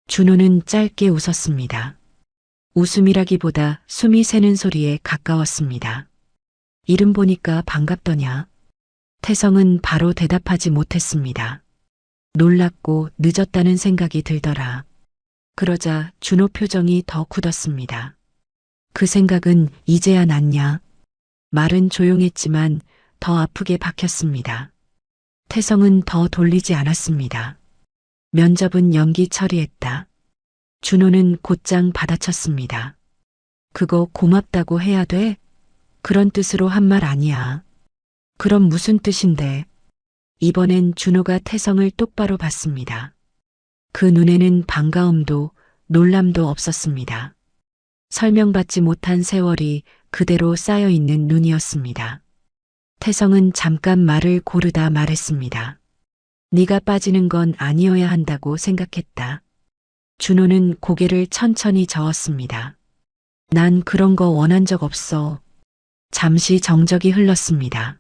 준호는 짧게 웃었습니다. 웃음이라기보다 숨이 새는 소리에 가까웠습니다. 이름 보니까 반갑더냐? 태성은 바로 대답하지 못했습니다. 놀랍고 늦었다는 생각이 들더라. 그러자 준호 표정이 더 굳었습니다. 그 생각은 이제야 났냐? 말은 조용했지만 더 아프게 박혔습니다. 태성은 더 돌리지 않았습니다. 면접은 연기 처리했다. 준호는 곧장 받아쳤습니다. 그거 고맙다고 해야 돼? 그런 뜻으로 한 말 아니야. 그럼 무슨 뜻인데? 이번엔 준호가 태성을 똑바로 봤습니다. 그 눈에는 반가움도 놀람도 없었습니다. 설명받지 못한 세월이 그대로 쌓여있는 눈이었습니다. 태성은 잠깐 말을 고르다 말했습니다. 네가 빠지는 건 아니어야 한다고 생각했다. 준호는 고개를 천천히 저었습니다. 난 그런 거 원한 적 없어. 잠시 정적이 흘렀습니다.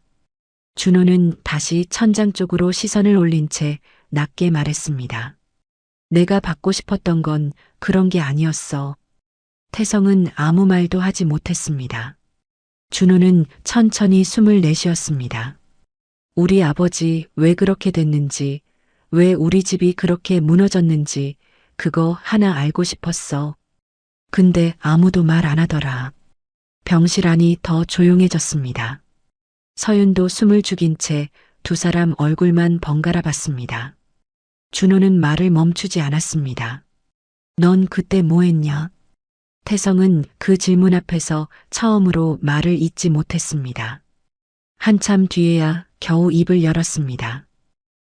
준호는 다시 천장 쪽으로 시선을 올린 채 낮게 말했습니다. 내가 받고 싶었던 건 그런 게 아니었어. 태성은 아무 말도 하지 못했습니다. 준호는 천천히 숨을 내쉬었습니다. 우리 아버지 왜 그렇게 됐는지, 왜 우리 집이 그렇게 무너졌는지 그거 하나 알고 싶었어. 근데 아무도 말 안 하더라. 병실 안이 더 조용해졌습니다. 서윤도 숨을 죽인 채 두 사람 얼굴만 번갈아 봤습니다. 준호는 말을 멈추지 않았습니다. 넌 그때 뭐 했냐? 태성은 그 질문 앞에서 처음으로 말을 잇지 못했습니다. 한참 뒤에야 겨우 입을 열었습니다.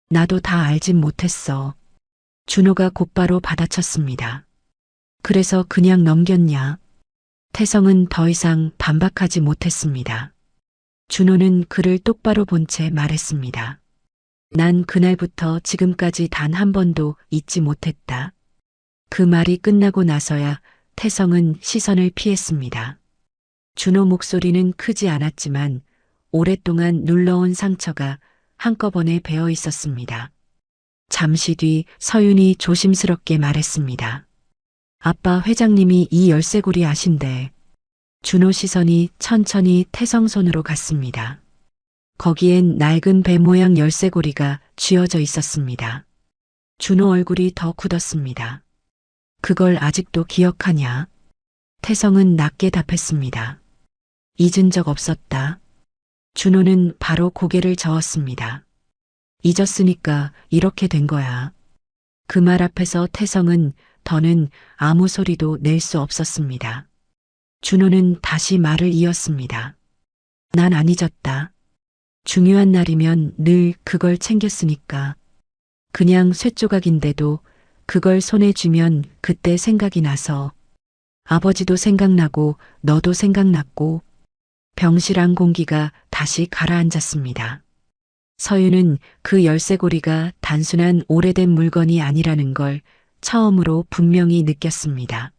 나도 다 알진 못했어. 준호가 곧바로 받아쳤습니다. 그래서 그냥 넘겼냐? 태성은 더 이상 반박하지 못했습니다. 준호는 그를 똑바로 본 채 말했습니다. 난 그날부터 지금까지 단 한 번도 잊지 못했다. 그 말이 끝나고 나서야 태성은 시선을 피했습니다. 준호 목소리는 크지 않았지만 오랫동안 눌러온 상처가 한꺼번에 배어 있었습니다. 잠시 뒤 서윤이 조심스럽게 말했습니다. 아빠 회장님이 이 열쇠고리 아신대. 준호 시선이 천천히 태성 손으로 갔습니다. 거기엔 낡은 배 모양 열쇠고리가 쥐어져 있었습니다. 준호 얼굴이 더 굳었습니다. 그걸 아직도 기억하냐? 태성은 낮게 답했습니다. 잊은 적 없었다. 준호는 바로 고개를 저었습니다. 잊었으니까 이렇게 된 거야. 그 말 앞에서 태성은 더는 아무 소리도 낼 수 없었습니다. 준호는 다시 말을 이었습니다. 난 안 잊었다. 중요한 날이면 늘 그걸 챙겼으니까. 그냥 쇳조각인데도 그걸 손에 쥐면 그때 생각이 나서 아버지도 생각나고 너도 생각났고 병실안 공기가 다시 가라앉았습니다. 서윤은 그 열쇠고리가 단순한 오래된 물건이 아니라는 걸 처음으로 분명히 느꼈습니다.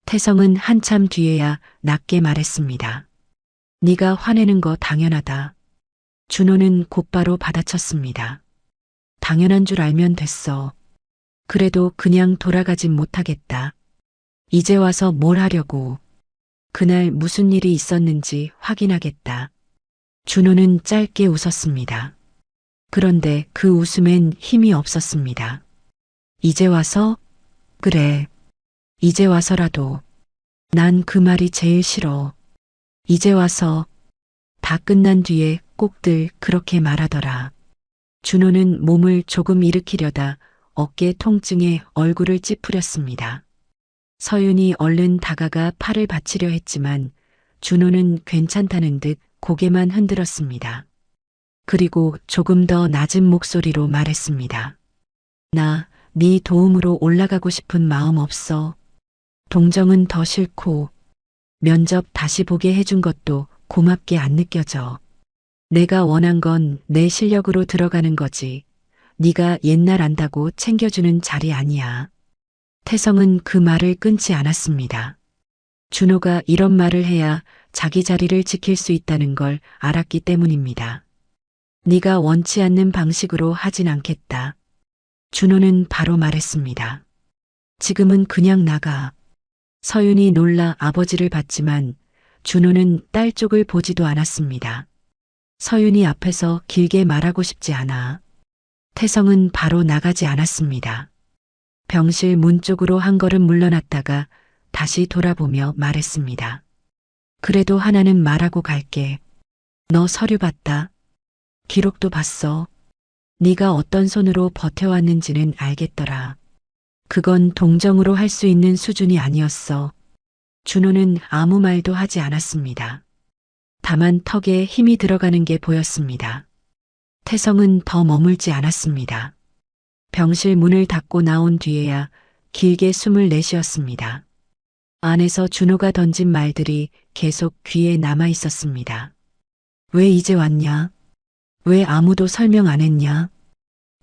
태성은 한참 뒤에야 낮게 말했습니다. 네가 화내는 거 당연하다. 준호는 곧바로 받아쳤습니다. 당연한 줄 알면 됐어. 그래도 그냥 돌아가진 못하겠다. 이제 와서 뭘 하려고. 그날 무슨 일이 있었는지 확인하겠다. 준호는 짧게 웃었습니다. 그런데 그 웃음엔 힘이 없었습니다. 이제 와서? 그래. 이제 와서라도. 난 그 말이 제일 싫어. 이제 와서. 다 끝난 뒤에 꼭들 그렇게 말하더라. 준호는 몸을 조금 일으키려다 어깨 통증에 얼굴을 찌푸렸습니다. 서윤이 얼른 다가가 팔을 받치려 했지만 준호는 괜찮다는 듯 고개만 흔들었습니다. 그리고 조금 더 낮은 목소리로 말했습니다. 나 네 도움으로 올라가고 싶은 마음 없어. 동정은 더 싫고 면접 다시 보게 해준 것도 고맙게 안 느껴져. 내가 원한 건 내 실력으로 들어가는 거지. 네가 옛날 안다고 챙겨주는 자리 아니야. 태성은 그 말을 끊지 않았습니다. 준호가 이런 말을 해야 자기 자리를 지킬 수 있다는 걸 알았기 때문입니다. 네가 원치 않는 방식으로 하진 않겠다. 준호는 바로 말했습니다. 지금은 그냥 나가. 서윤이 놀라 아버지를 봤지만 준호는 딸 쪽을 보지도 않았습니다. 서윤이 앞에서 길게 말하고 싶지 않아. 태성은 바로 나가지 않았습니다. 병실 문 쪽으로 한 걸음 물러났다가 다시 돌아보며 말했습니다. 그래도 하나는 말하고 갈게. 너 서류 봤다. 기록도 봤어. 네가 어떤 손으로 버텨왔는지는 알겠더라. 그건 동정으로 할 수 있는 수준이 아니었어. 준호는 아무 말도 하지 않았습니다. 다만 턱에 힘이 들어가는 게 보였습니다. 태성은 더 머물지 않았습니다. 병실 문을 닫고 나온 뒤에야 길게 숨을 내쉬었습니다. 안에서 준호가 던진 말들이 계속 귀에 남아 있었습니다. 왜 이제 왔냐? 왜 아무도 설명 안 했냐?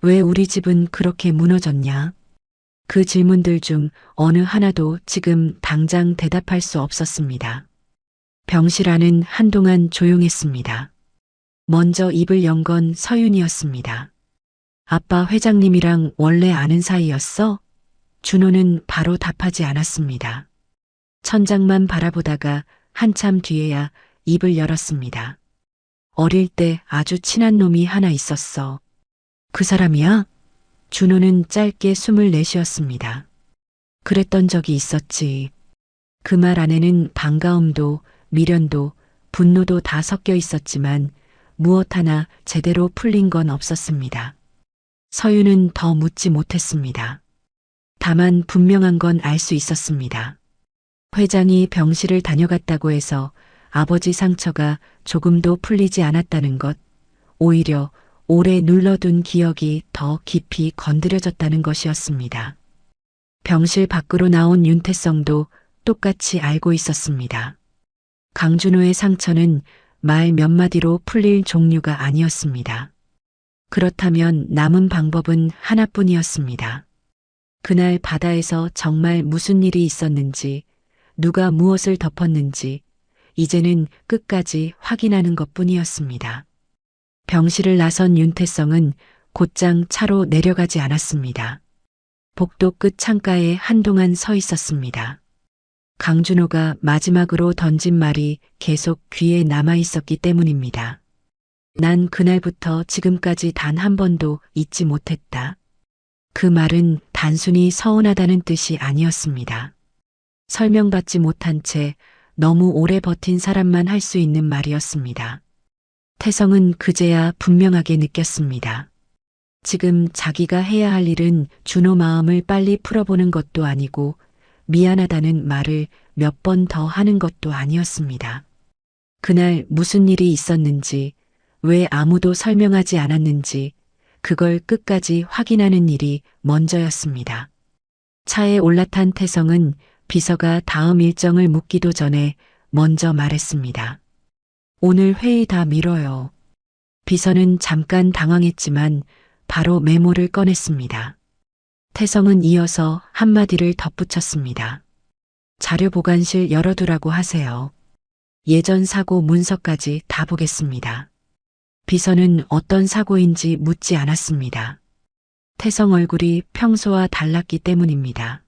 왜 우리 집은 그렇게 무너졌냐? 그 질문들 중 어느 하나도 지금 당장 대답할 수 없었습니다. 병실 안은 한동안 조용했습니다. 먼저 입을 연 건 서윤이었습니다. 아빠 회장님이랑 원래 아는 사이였어? 준호는 바로 답하지 않았습니다. 천장만 바라보다가 한참 뒤에야 입을 열었습니다. 어릴 때 아주 친한 놈이 하나 있었어. 그 사람이야? 준호는 짧게 숨을 내쉬었습니다. 그랬던 적이 있었지. 그 말 안에는 반가움도 미련도 분노도 다 섞여 있었지만 무엇 하나 제대로 풀린 건 없었습니다. 서윤은 더 묻지 못했습니다. 다만 분명한 건 알 수 있었습니다. 회장이 병실을 다녀갔다고 해서 아버지 상처가 조금도 풀리지 않았다는 것, 오히려 오래 눌러둔 기억이 더 깊이 건드려졌다는 것이었습니다. 병실 밖으로 나온 윤태성도 똑같이 알고 있었습니다. 강준호의 상처는 말 몇 마디로 풀릴 종류가 아니었습니다. 그렇다면 남은 방법은 하나뿐이었습니다. 그날 바다에서 정말 무슨 일이 있었는지, 누가 무엇을 덮었는지, 이제는 끝까지 확인하는 것뿐이었습니다. 병실을 나선 윤태성은 곧장 차로 내려가지 않았습니다. 복도 끝 창가에 한동안 서 있었습니다. 강준호가 마지막으로 던진 말이 계속 귀에 남아 있었기 때문입니다. 난 그날부터 지금까지 단 한 번도 잊지 못했다. 그 말은 단순히 서운하다는 뜻이 아니었습니다. 설명받지 못한 채 너무 오래 버틴 사람만 할 수 있는 말이었습니다. 태성은 그제야 분명하게 느꼈습니다. 지금 자기가 해야 할 일은 준호 마음을 빨리 풀어보는 것도 아니고 미안하다는 말을 몇 번 더 하는 것도 아니었습니다. 그날 무슨 일이 있었는지, 왜 아무도 설명하지 않았는지, 그걸 끝까지 확인하는 일이 먼저였습니다. 차에 올라탄 태성은 비서가 다음 일정을 묻기도 전에 먼저 말했습니다. 오늘 회의 다 미뤄요. 비서는 잠깐 당황했지만 바로 메모를 꺼냈습니다. 태성은 이어서 한마디를 덧붙였습니다. 자료 보관실 열어두라고 하세요. 예전 사고 문서까지 다 보겠습니다. 비서는 어떤 사고인지 묻지 않았습니다. 태성 얼굴이 평소와 달랐기 때문입니다.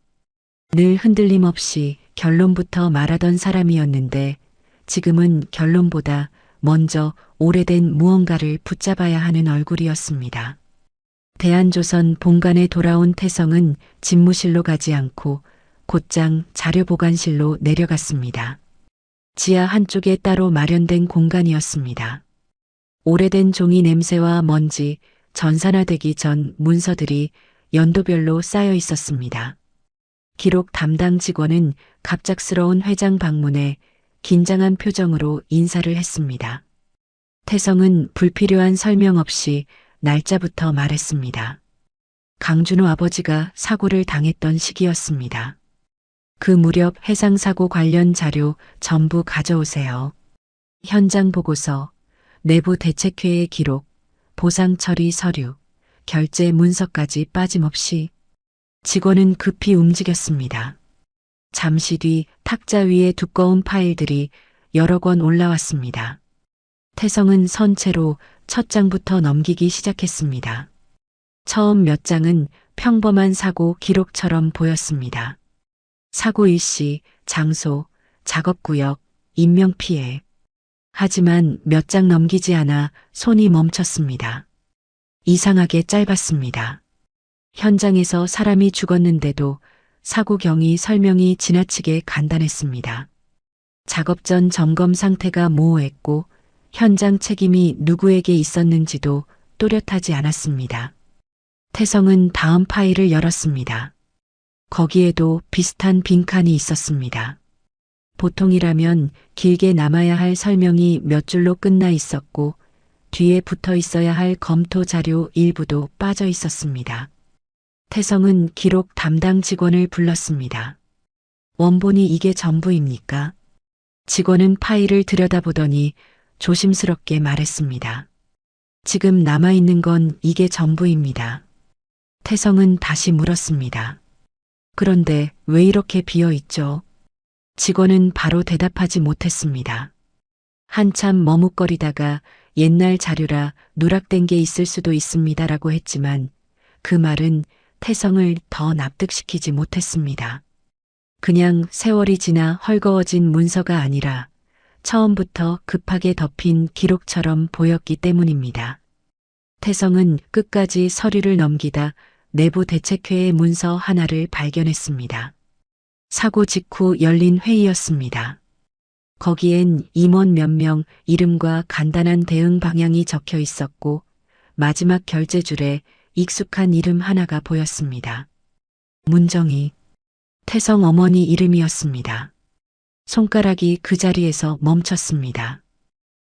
늘 흔들림 없이 결론부터 말하던 사람이었는데 지금은 결론보다 먼저 오래된 무언가를 붙잡아야 하는 얼굴이었습니다. 대한조선 본관에 돌아온 태성은 집무실로 가지 않고 곧장 자료보관실로 내려갔습니다. 지하 한쪽에 따로 마련된 공간이었습니다. 오래된 종이 냄새와 먼지, 전산화되기 전 문서들이 연도별로 쌓여 있었습니다. 기록 담당 직원은 갑작스러운 회장 방문에 긴장한 표정으로 인사를 했습니다. 태성은 불필요한 설명 없이 날짜부터 말했습니다. 강준호 아버지가 사고를 당했던 시기였습니다. 그 무렵 해상사고 관련 자료 전부 가져오세요. 현장 보고서, 내부 대책회의 기록, 보상 처리 서류, 결제 문서까지 빠짐없이. 직원은 급히 움직였습니다. 잠시 뒤 탁자 위에 두꺼운 파일들이 여러 권 올라왔습니다. 태성은 선체로 첫 장부터 넘기기 시작했습니다. 처음 몇 장은 평범한 사고 기록처럼 보였습니다. 사고 일시, 장소, 작업구역, 인명피해. 하지만 몇 장 넘기지 않아 손이 멈췄습니다. 이상하게 짧았습니다. 현장에서 사람이 죽었는데도 사고 경위 설명이 지나치게 간단했습니다. 작업 전 점검 상태가 모호했고 현장 책임이 누구에게 있었는지도 또렷하지 않았습니다. 태성은 다음 파일을 열었습니다. 거기에도 비슷한 빈칸이 있었습니다. 보통이라면 길게 남아야 할 설명이 몇 줄로 끝나 있었고 뒤에 붙어 있어야 할 검토 자료 일부도 빠져 있었습니다. 태성은 기록 담당 직원을 불렀습니다. 원본이 이게 전부입니까? 직원은 파일을 들여다보더니 조심스럽게 말했습니다. 지금 남아있는 건 이게 전부입니다. 태성은 다시 물었습니다. 그런데 왜 이렇게 비어 있죠? 직원은 바로 대답하지 못했습니다. 한참 머뭇거리다가 옛날 자료라 누락된 게 있을 수도 있습니다라고 했지만 그 말은 태성을 더 납득시키지 못했습니다. 그냥 세월이 지나 헐거워진 문서가 아니라 처음부터 급하게 덮인 기록처럼 보였기 때문입니다. 태성은 끝까지 서류를 넘기다 내부 대책회의 문서 하나를 발견했습니다. 사고 직후 열린 회의였습니다. 거기엔 임원 몇 명 이름과 간단한 대응 방향이 적혀 있었고 마지막 결제줄에 익숙한 이름 하나가 보였습니다. 문정희. 태성 어머니 이름이었습니다. 손가락이 그 자리에서 멈췄습니다.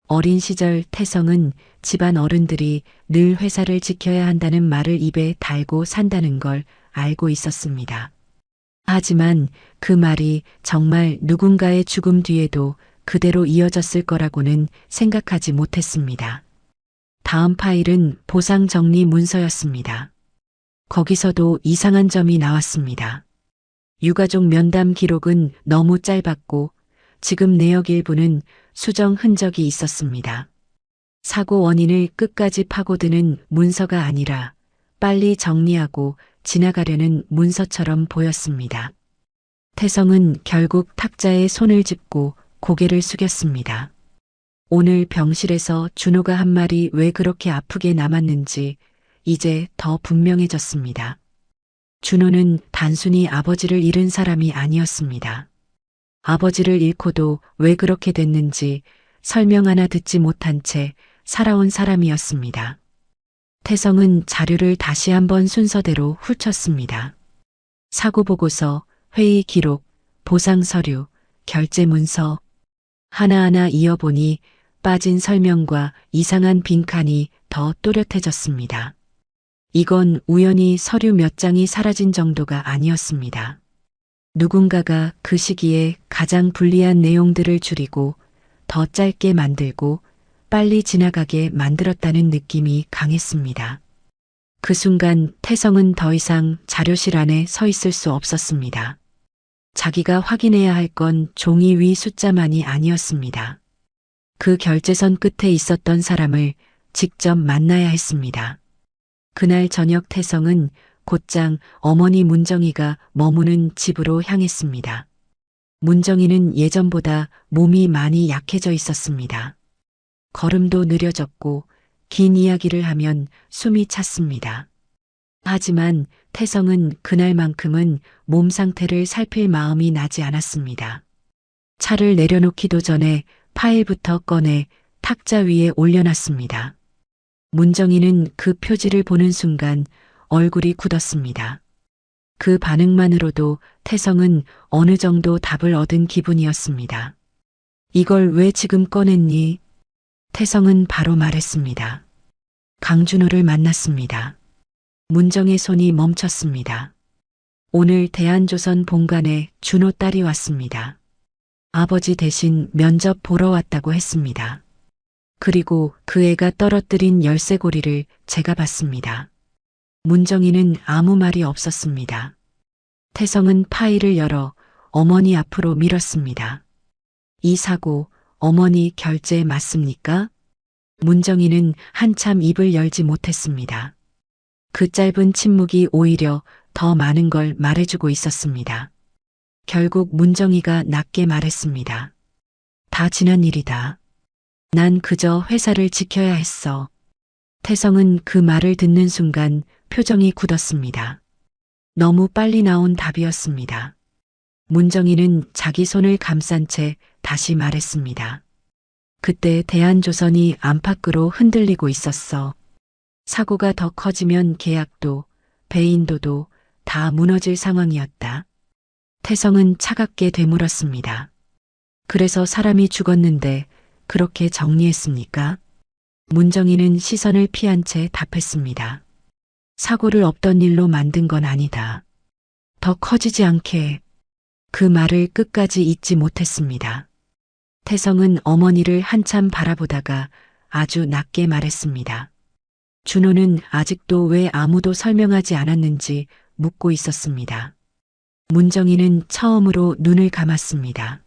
어린 시절 태성은 집안 어른들이 늘 회사를 지켜야 한다는 말을 입에 달고 산다는 걸 알고 있었습니다. 하지만 그 말이 정말 누군가의 죽음 뒤에도 그대로 이어졌을 거라고는 생각하지 못했습니다. 다음 파일은 보상 정리 문서였습니다. 거기서도 이상한 점이 나왔습니다. 유가족 면담 기록은 너무 짧았고 지금 내역 일부는 수정 흔적이 있었습니다. 사고 원인을 끝까지 파고드는 문서가 아니라 빨리 정리하고 지나가려는 문서처럼 보였습니다. 태성은 결국 탁자에 손을 짚고 고개를 숙였습니다. 오늘 병실에서 준호가 한 말이 왜 그렇게 아프게 남았는지 이제 더 분명해졌습니다. 준호는 단순히 아버지를 잃은 사람이 아니었습니다. 아버지를 잃고도 왜 그렇게 됐는지 설명 하나 듣지 못한 채 살아온 사람이었습니다. 태성은 자료를 다시 한번 순서대로 훑었습니다. 사고 보고서, 회의 기록, 보상 서류, 결제 문서 하나하나 이어보니 빠진 설명과 이상한 빈칸이 더 또렷해졌습니다. 이건 우연히 서류 몇 장이 사라진 정도가 아니었습니다. 누군가가 그 시기에 가장 불리한 내용들을 줄이고 더 짧게 만들고 빨리 지나가게 만들었다는 느낌이 강했습니다. 그 순간 태성은 더 이상 자료실 안에 서 있을 수 없었습니다. 자기가 확인해야 할 건 종이 위 숫자만이 아니었습니다. 그 결제선 끝에 있었던 사람을 직접 만나야 했습니다. 그날 저녁 태성은 곧장 어머니 문정희가 머무는 집으로 향했습니다. 문정희는 예전보다 몸이 많이 약해져 있었습니다. 걸음도 느려졌고 긴 이야기를 하면 숨이 찼습니다. 하지만 태성은 그날만큼은 몸 상태를 살필 마음이 나지 않았습니다. 차를 내려놓기도 전에 파일부터 꺼내 탁자 위에 올려놨습니다. 문정희는 그 표지를 보는 순간 얼굴이 굳었습니다. 그 반응만으로도 태성은 어느 정도 답을 얻은 기분이었습니다. 이걸 왜 지금 꺼냈니? 태성은 바로 말했습니다. 강준호를 만났습니다. 문정의 손이 멈췄습니다. 오늘 대한조선 본관에 준호 딸이 왔습니다. 아버지 대신 면접 보러 왔다고 했습니다. 그리고 그 애가 떨어뜨린 열쇠고리를 제가 봤습니다. 문정희는 아무 말이 없었습니다. 태성은 파일을 열어 어머니 앞으로 밀었습니다. 이 사고 어머니 결제 맞습니까? 문정희는 한참 입을 열지 못했습니다. 그 짧은 침묵이 오히려 더 많은 걸 말해주고 있었습니다. 결국 문정희가 낮게 말했습니다. 다 지난 일이다. 난 그저 회사를 지켜야 했어. 태성은 그 말을 듣는 순간 표정이 굳었습니다. 너무 빨리 나온 답이었습니다. 문정희는 자기 손을 감싼 채 다시 말했습니다. 그때 대한조선이 안팎으로 흔들리고 있었어. 사고가 더 커지면 계약도, 배인도도 다 무너질 상황이었다. 태성은 차갑게 되물었습니다. 그래서 사람이 죽었는데 그렇게 정리했습니까? 문정희는 시선을 피한 채 답했습니다. 사고를 없던 일로 만든 건 아니다. 더 커지지 않게. 그 말을 끝까지 잊지 못했습니다. 태성은 어머니를 한참 바라보다가 아주 낮게 말했습니다. 준호는 아직도 왜 아무도 설명하지 않았는지 묻고 있었습니다. 문정희는 처음으로 눈을 감았습니다.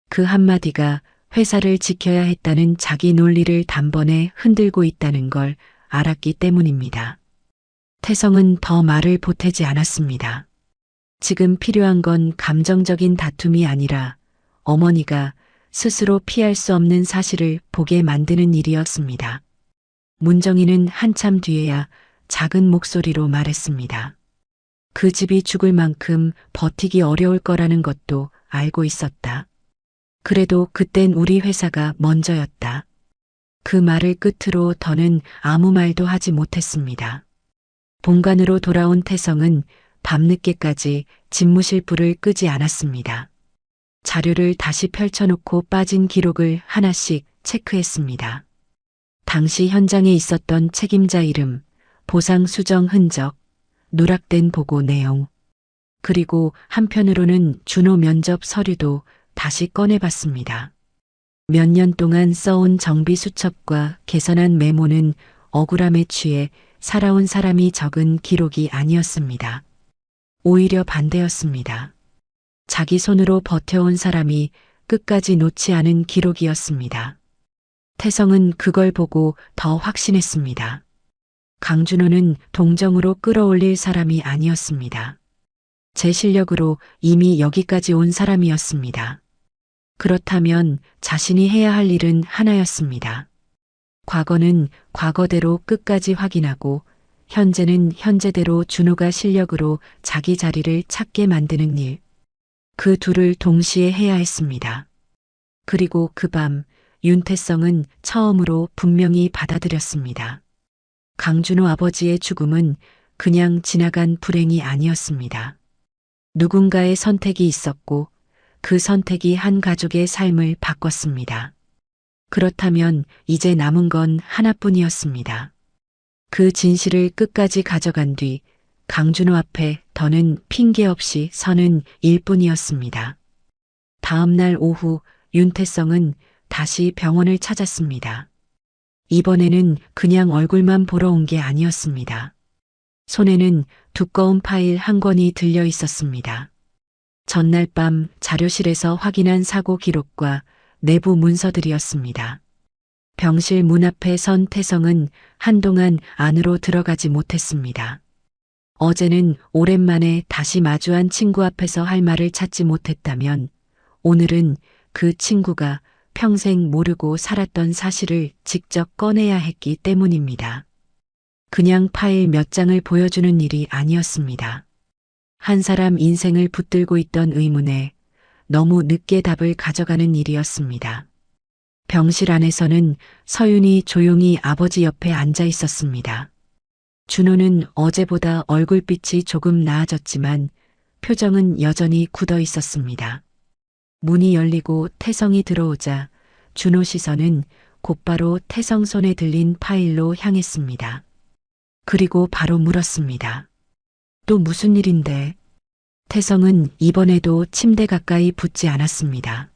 그 한마디가 회사를 지켜야 했다는 자기 논리를 단번에 흔들고 있다는 걸 알았기 때문입니다. 태성은 더 말을 보태지 않았습니다. 지금 필요한 건 감정적인 다툼이 아니라 어머니가 스스로 피할 수 없는 사실을 보게 만드는 일이었습니다. 문정희는 한참 뒤에야 작은 목소리로 말했습니다. 그 집이 죽을 만큼 버티기 어려울 거라는 것도 알고 있었다. 그래도 그땐 우리 회사가 먼저였다. 그 말을 끝으로 더는 아무 말도 하지 못했습니다. 본관으로 돌아온 태성은 밤늦게까지 집무실 불을 끄지 않았습니다. 자료를 다시 펼쳐놓고 빠진 기록을 하나씩 체크했습니다. 당시 현장에 있었던 책임자 이름, 보상 수정 흔적, 누락된 보고 내용, 그리고 한편으로는 준호 면접 서류도 다시 꺼내봤습니다. 몇 년 동안 써온 정비 수첩과 개선한 메모는 억울함에 취해 살아온 사람이 적은 기록이 아니었습니다. 오히려 반대였습니다. 자기 손으로 버텨온 사람이 끝까지 놓지 않은 기록이었습니다. 태성은 그걸 보고 더 확신했습니다. 강준호는 동정으로 끌어올릴 사람이 아니었습니다. 제 실력으로 이미 여기까지 온 사람이었습니다. 그렇다면 자신이 해야 할 일은 하나였습니다. 과거는 과거대로 끝까지 확인하고 현재는 현재대로 준호가 실력으로 자기 자리를 찾게 만드는 일. 그 둘을 동시에 해야 했습니다. 그리고 그 밤 윤태성은 처음으로 분명히 받아들였습니다. 강준호 아버지의 죽음은 그냥 지나간 불행이 아니었습니다. 누군가의 선택이 있었고 그 선택이 한 가족의 삶을 바꿨습니다. 그렇다면 이제 남은 건 하나뿐이었습니다. 그 진실을 끝까지 가져간 뒤 강준호 앞에 더는 핑계 없이 서는 일뿐이었습니다. 다음 날 오후 윤태성은 다시 병원을 찾았습니다. 이번에는 그냥 얼굴만 보러 온 게 아니었습니다. 손에는 두꺼운 파일 한 권이 들려 있었습니다. 전날 밤 자료실에서 확인한 사고 기록과 내부 문서들이었습니다. 병실 문 앞에 선 태성은 한동안 안으로 들어가지 못했습니다. 어제는 오랜만에 다시 마주한 친구 앞에서 할 말을 찾지 못했다면 오늘은 그 친구가 평생 모르고 살았던 사실을 직접 꺼내야 했기 때문입니다. 그냥 파일 몇 장을 보여주는 일이 아니었습니다. 한 사람 인생을 붙들고 있던 의문에 너무 늦게 답을 가져가는 일이었습니다. 병실 안에서는 서윤이 조용히 아버지 옆에 앉아 있었습니다. 준호는 어제보다 얼굴빛이 조금 나아졌지만 표정은 여전히 굳어 있었습니다. 문이 열리고 태성이 들어오자 준호 시선은 곧바로 태성 손에 들린 파일로 향했습니다. 그리고 바로 물었습니다. 또 무슨 일인데? 태성은 이번에도 침대 가까이 붙지 않았습니다.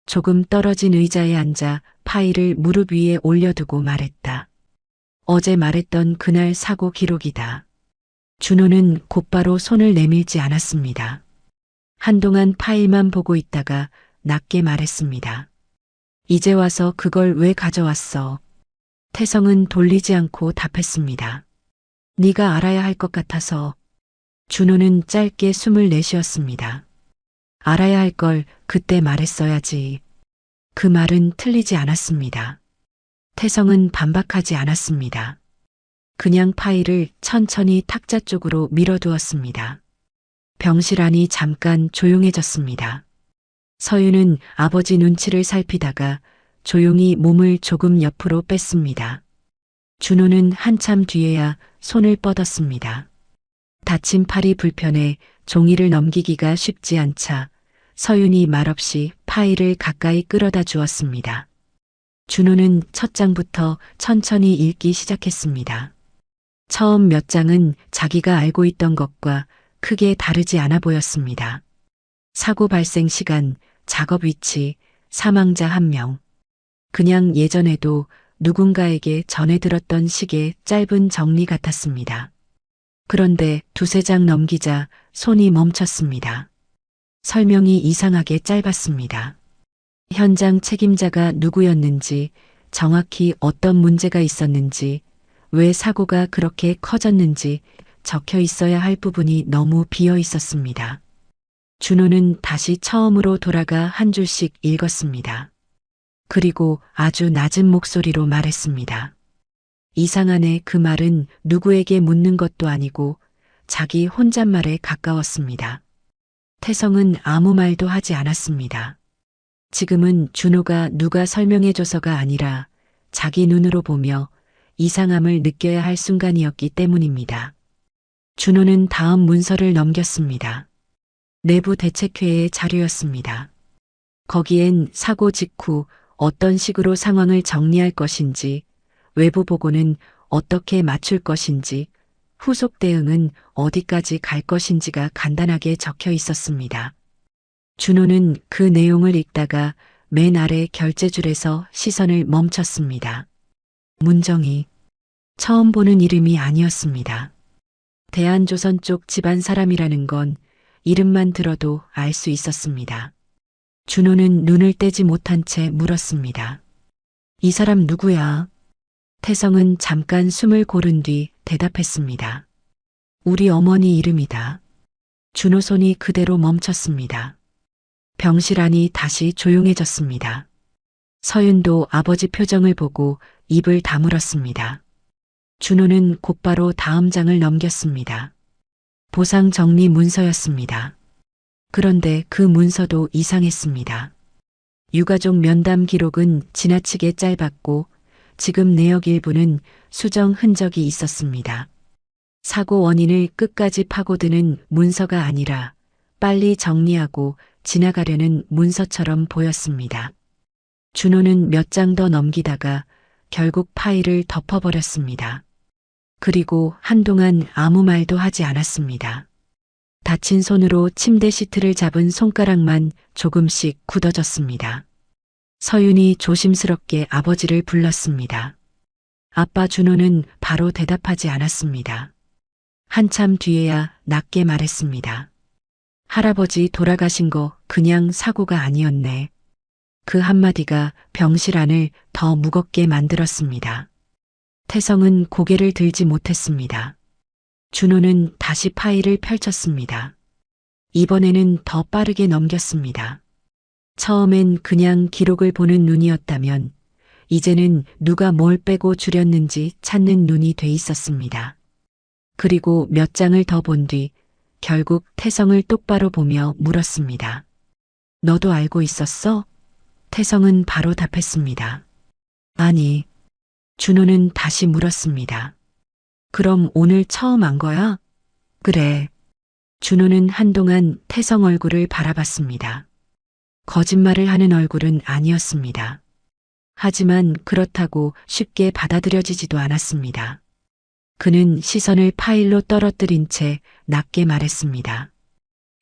조금 떨어진 의자에 앉아 파일을 무릎 위에 올려두고 말했다. 어제 말했던 그날 사고 기록이다. 준호는 곧바로 손을 내밀지 않았습니다. 한동안 파일만 보고 있다가 낮게 말했습니다. 이제 와서 그걸 왜 가져왔어? 태성은 돌리지 않고 답했습니다. 네가 알아야 할 것 같아서. 준호는 짧게 숨을 내쉬었습니다. 알아야 할 걸 그때 말했어야지. 그 말은 틀리지 않았습니다. 태성은 반박하지 않았습니다. 그냥 파일을 천천히 탁자 쪽으로 밀어두었습니다. 병실 안이 잠깐 조용해졌습니다. 서윤은 아버지 눈치를 살피다가 조용히 몸을 조금 옆으로 뺐습니다. 준호는 한참 뒤에야 손을 뻗었습니다. 다친 팔이 불편해 종이를 넘기기가 쉽지 않자 서윤이 말없이 파일을 가까이 끌어다 주었습니다. 준호는 첫 장부터 천천히 읽기 시작했습니다. 처음 몇 장은 자기가 알고 있던 것과 크게 다르지 않아 보였습니다. 사고 발생 시간, 작업 위치, 사망자 1명. 그냥 예전에도 누군가에게 전해 들었던 식의 짧은 정리 같았습니다. 그런데 두세 장 넘기자 손이 멈췄습니다. 설명이 이상하게 짧았습니다. 현장 책임자가 누구였는지, 정확히 어떤 문제가 있었는지, 왜 사고가 그렇게 커졌는지 적혀 있어야 할 부분이 너무 비어 있었습니다. 준호는 다시 처음으로 돌아가 한 줄씩 읽었습니다. 그리고 아주 낮은 목소리로 말했습니다. 이상하네. 그 말은 누구에게 묻는 것도 아니고 자기 혼잣말에 가까웠습니다. 태성은 아무 말도 하지 않았습니다. 지금은 준호가 누가 설명해줘서가 아니라 자기 눈으로 보며 이상함을 느껴야 할 순간이었기 때문입니다. 준호는 다음 문서를 넘겼습니다. 내부 대책회의 자료였습니다. 거기엔 사고 직후 어떤 식으로 상황을 정리할 것인지, 외부 보고는 어떻게 맞출 것인지, 후속 대응은 어디까지 갈 것인지가 간단하게 적혀 있었습니다. 준호는 그 내용을 읽다가 맨 아래 결제줄에서 시선을 멈췄습니다. 문정희. 처음 보는 이름이 아니었습니다. 대한조선 쪽 집안 사람이라는 건 이름만 들어도 알 수 있었습니다. 준호는 눈을 떼지 못한 채 물었습니다. 이 사람 누구야? 태성은 잠깐 숨을 고른 뒤 대답했습니다. 우리 어머니 이름이다. 준호 손이 그대로 멈췄습니다. 병실 안이 다시 조용해졌습니다. 서윤도 아버지 표정을 보고 입을 다물었습니다. 준호는 곧바로 다음 장을 넘겼습니다. 보상 정리 문서였습니다. 그런데 그 문서도 이상했습니다. 유가족 면담 기록은 지나치게 짧았고 지금 내역 일부는 수정 흔적이 있었습니다. 사고 원인을 끝까지 파고드는 문서가 아니라 빨리 정리하고 지나가려는 문서처럼 보였습니다. 준호는 몇 장 더 넘기다가 결국 파일을 덮어버렸습니다. 그리고 한동안 아무 말도 하지 않았습니다. 다친 손으로 침대 시트를 잡은 손가락만 조금씩 굳어졌습니다. 서윤이 조심스럽게 아버지를 불렀습니다. 아빠. 준호는 바로 대답하지 않았습니다. 한참 뒤에야 낮게 말했습니다. 할아버지 돌아가신 거 그냥 사고가 아니었네. 그 한마디가 병실 안을 더 무겁게 만들었습니다. 태성은 고개를 들지 못했습니다. 준호는 다시 파일을 펼쳤습니다. 이번에는 더 빠르게 넘겼습니다. 처음엔 그냥 기록을 보는 눈이었다면 이제는 누가 뭘 빼고 줄였는지 찾는 눈이 돼 있었습니다. 그리고 몇 장을 더 본 뒤 결국 태성을 똑바로 보며 물었습니다. 너도 알고 있었어? 태성은 바로 답했습니다. 아니. 준호는 다시 물었습니다. 그럼 오늘 처음 안 거야? 그래. 준호는 한동안 태성 얼굴을 바라봤습니다. 거짓말을 하는 얼굴은 아니었습니다. 하지만 그렇다고 쉽게 받아들여지지도 않았습니다. 그는 시선을 파일로 떨어뜨린 채 낮게 말했습니다.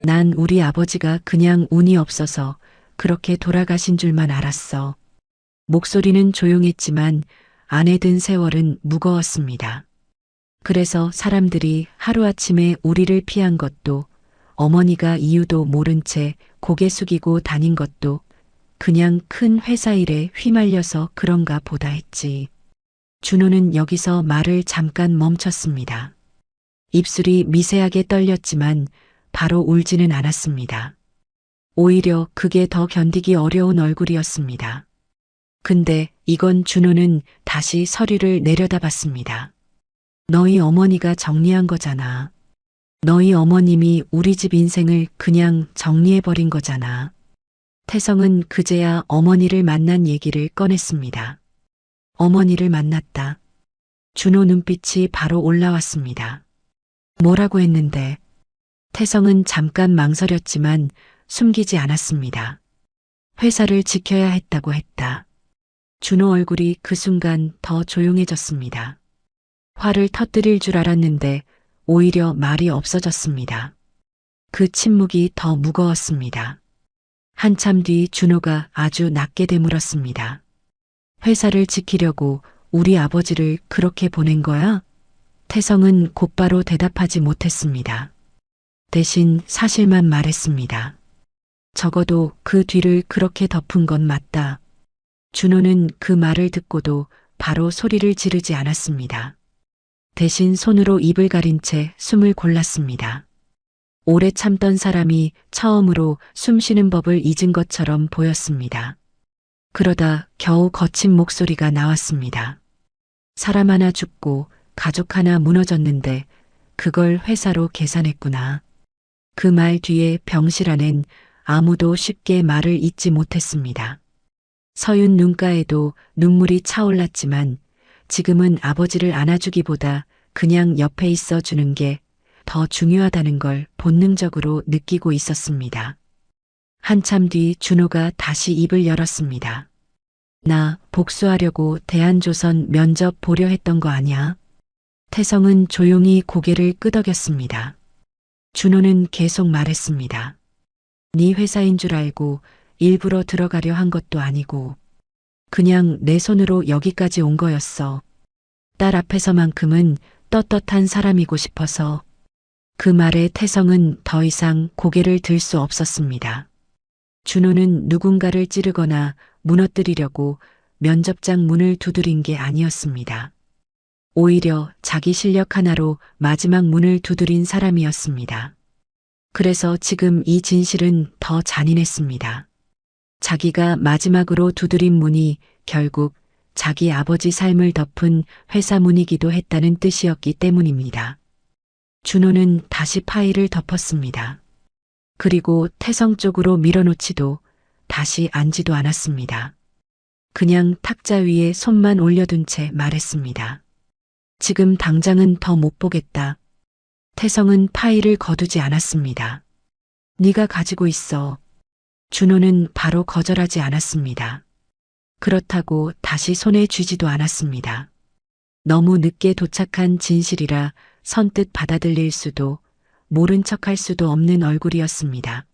난 우리 아버지가 그냥 운이 없어서 그렇게 돌아가신 줄만 알았어. 목소리는 조용했지만 안에 든 세월은 무거웠습니다. 그래서 사람들이 하루아침에 우리를 피한 것도, 어머니가 이유도 모른 채 고개 숙이고 다닌 것도 그냥 큰 회사 일에 휘말려서 그런가 보다 했지. 준호는 여기서 말을 잠깐 멈췄습니다. 입술이 미세하게 떨렸지만 바로 울지는 않았습니다. 오히려 그게 더 견디기 어려운 얼굴이었습니다. 근데 이건 준호는 다시 서류를 내려다봤습니다. 너희 어머니가 정리한 거잖아. 너희 어머님이 우리 집 인생을 그냥 정리해버린 거잖아. 태성은 그제야 어머니를 만난 얘기를 꺼냈습니다. 어머니를 만났다. 준호 눈빛이 바로 올라왔습니다. 뭐라고 했는데? 태성은 잠깐 망설였지만 숨기지 않았습니다. 회사를 지켜야 했다고 했다. 준호 얼굴이 그 순간 더 조용해졌습니다. 화를 터뜨릴 줄 알았는데 오히려 말이 없어졌습니다. 그 침묵이 더 무거웠습니다. 한참 뒤 준호가 아주 낮게 되물었습니다. 회사를 지키려고 우리 아버지를 그렇게 보낸 거야? 태성은 곧바로 대답하지 못했습니다. 대신 사실만 말했습니다. 적어도 그 뒤를 그렇게 덮은 건 맞다. 준호는 그 말을 듣고도 바로 소리를 지르지 않았습니다. 대신 손으로 입을 가린 채 숨을 골랐습니다. 오래 참던 사람이 처음으로 숨 쉬는 법을 잊은 것처럼 보였습니다. 그러다 겨우 거친 목소리가 나왔습니다. 사람 하나 죽고 가족 하나 무너졌는데 그걸 회사로 계산했구나. 그 말 뒤에 병실 안엔 아무도 쉽게 말을 잇지 못했습니다. 서윤 눈가에도 눈물이 차올랐지만 지금은 아버지를 안아주기보다 그냥 옆에 있어 주는 게 더 중요하다는 걸 본능적으로 느끼고 있었습니다. 한참 뒤 준호가 다시 입을 열었습니다. 나 복수하려고 대한조선 면접 보려 했던 거 아니야? 태성은 조용히 고개를 끄덕였습니다. 준호는 계속 말했습니다. 네 회사인 줄 알고 일부러 들어가려 한 것도 아니고 그냥 내 손으로 여기까지 온 거였어. 딸 앞에서만큼은 떳떳한 사람이고 싶어서. 그 말에 태성은 더 이상 고개를 들 수 없었습니다. 준호는 누군가를 찌르거나 무너뜨리려고 면접장 문을 두드린 게 아니었습니다. 오히려 자기 실력 하나로 마지막 문을 두드린 사람이었습니다. 그래서 지금 이 진실은 더 잔인했습니다. 자기가 마지막으로 두드린 문이 결국 자기 아버지 삶을 덮은 회사 문이기도 했다는 뜻이었기 때문입니다. 준호는 다시 파일을 덮었습니다. 그리고 태성 쪽으로 밀어놓지도 다시 앉지도 않았습니다. 그냥 탁자 위에 손만 올려둔 채 말했습니다. 지금 당장은 더 못 보겠다. 태성은 파일을 거두지 않았습니다. 네가 가지고 있어. 준호는 바로 거절하지 않았습니다. 그렇다고 다시 손에 쥐지도 않았습니다. 너무 늦게 도착한 진실이라 선뜻 받아들일 수도 모른 척할 수도 없는 얼굴이었습니다.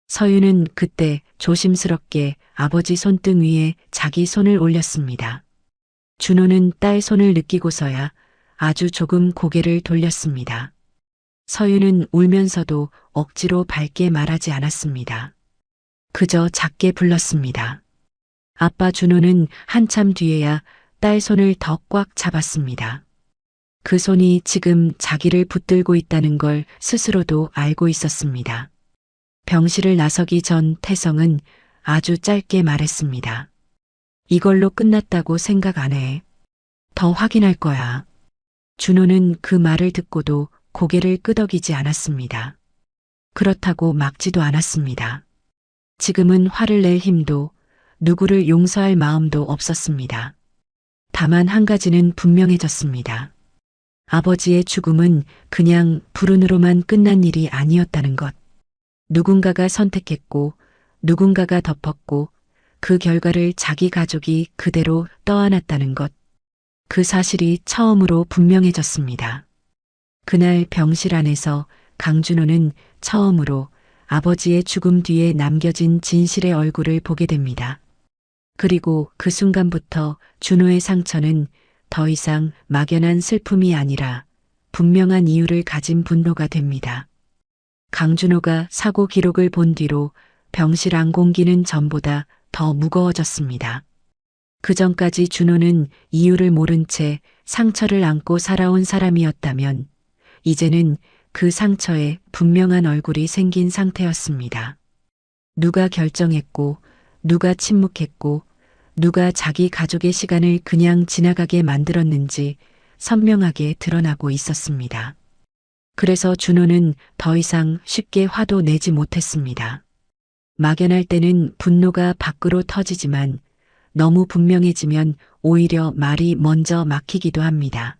서윤은 그때 조심스럽게 아버지 손등 위에 자기 손을 올렸습니다. 준호는 딸 손을 느끼고서야 아주 조금 고개를 돌렸습니다. 서윤은 울면서도 억지로 밝게 말하지 않았습니다. 그저 작게 불렀습니다. 아빠. 준호는 한참 뒤에야 딸 손을 더 꽉 잡았습니다. 그 손이 지금 자기를 붙들고 있다는 걸 스스로도 알고 있었습니다. 병실을 나서기 전 태성은 아주 짧게 말했습니다. 이걸로 끝났다고 생각 안 해. 더 확인할 거야. 준호는 그 말을 듣고도 고개를 끄덕이지 않았습니다. 그렇다고 막지도 않았습니다. 지금은 화를 낼 힘도 누구를 용서할 마음도 없었습니다. 다만 한 가지는 분명해졌습니다. 아버지의 죽음은 그냥 불운으로만 끝난 일이 아니었다는 것. 누군가가 선택했고 누군가가 덮었고 그 결과를 자기 가족이 그대로 떠안았다는 것. 그 사실이 처음으로 분명해졌습니다. 그날 병실 안에서 강준호는 처음으로 아버지의 죽음 뒤에 남겨진 진실의 얼굴을 보게 됩니다. 그리고 그 순간부터 준호의 상처는 더 이상 막연한 슬픔이 아니라 분명한 이유를 가진 분노가 됩니다. 강준호가 사고 기록을 본 뒤로 병실 안 공기는 전보다 더 무거워졌습니다. 그 전까지 준호는 이유를 모른 채 상처를 안고 살아온 사람이었다면 이제는 그 상처에 분명한 얼굴이 생긴 상태였습니다. 누가 결정했고 누가 침묵했고 누가 자기 가족의 시간을 그냥 지나가게 만들었는지 선명하게 드러나고 있었습니다. 그래서 준호는 더 이상 쉽게 화도 내지 못했습니다. 막연할 때는 분노가 밖으로 터지지만 너무 분명해지면 오히려 말이 먼저 막히기도 합니다.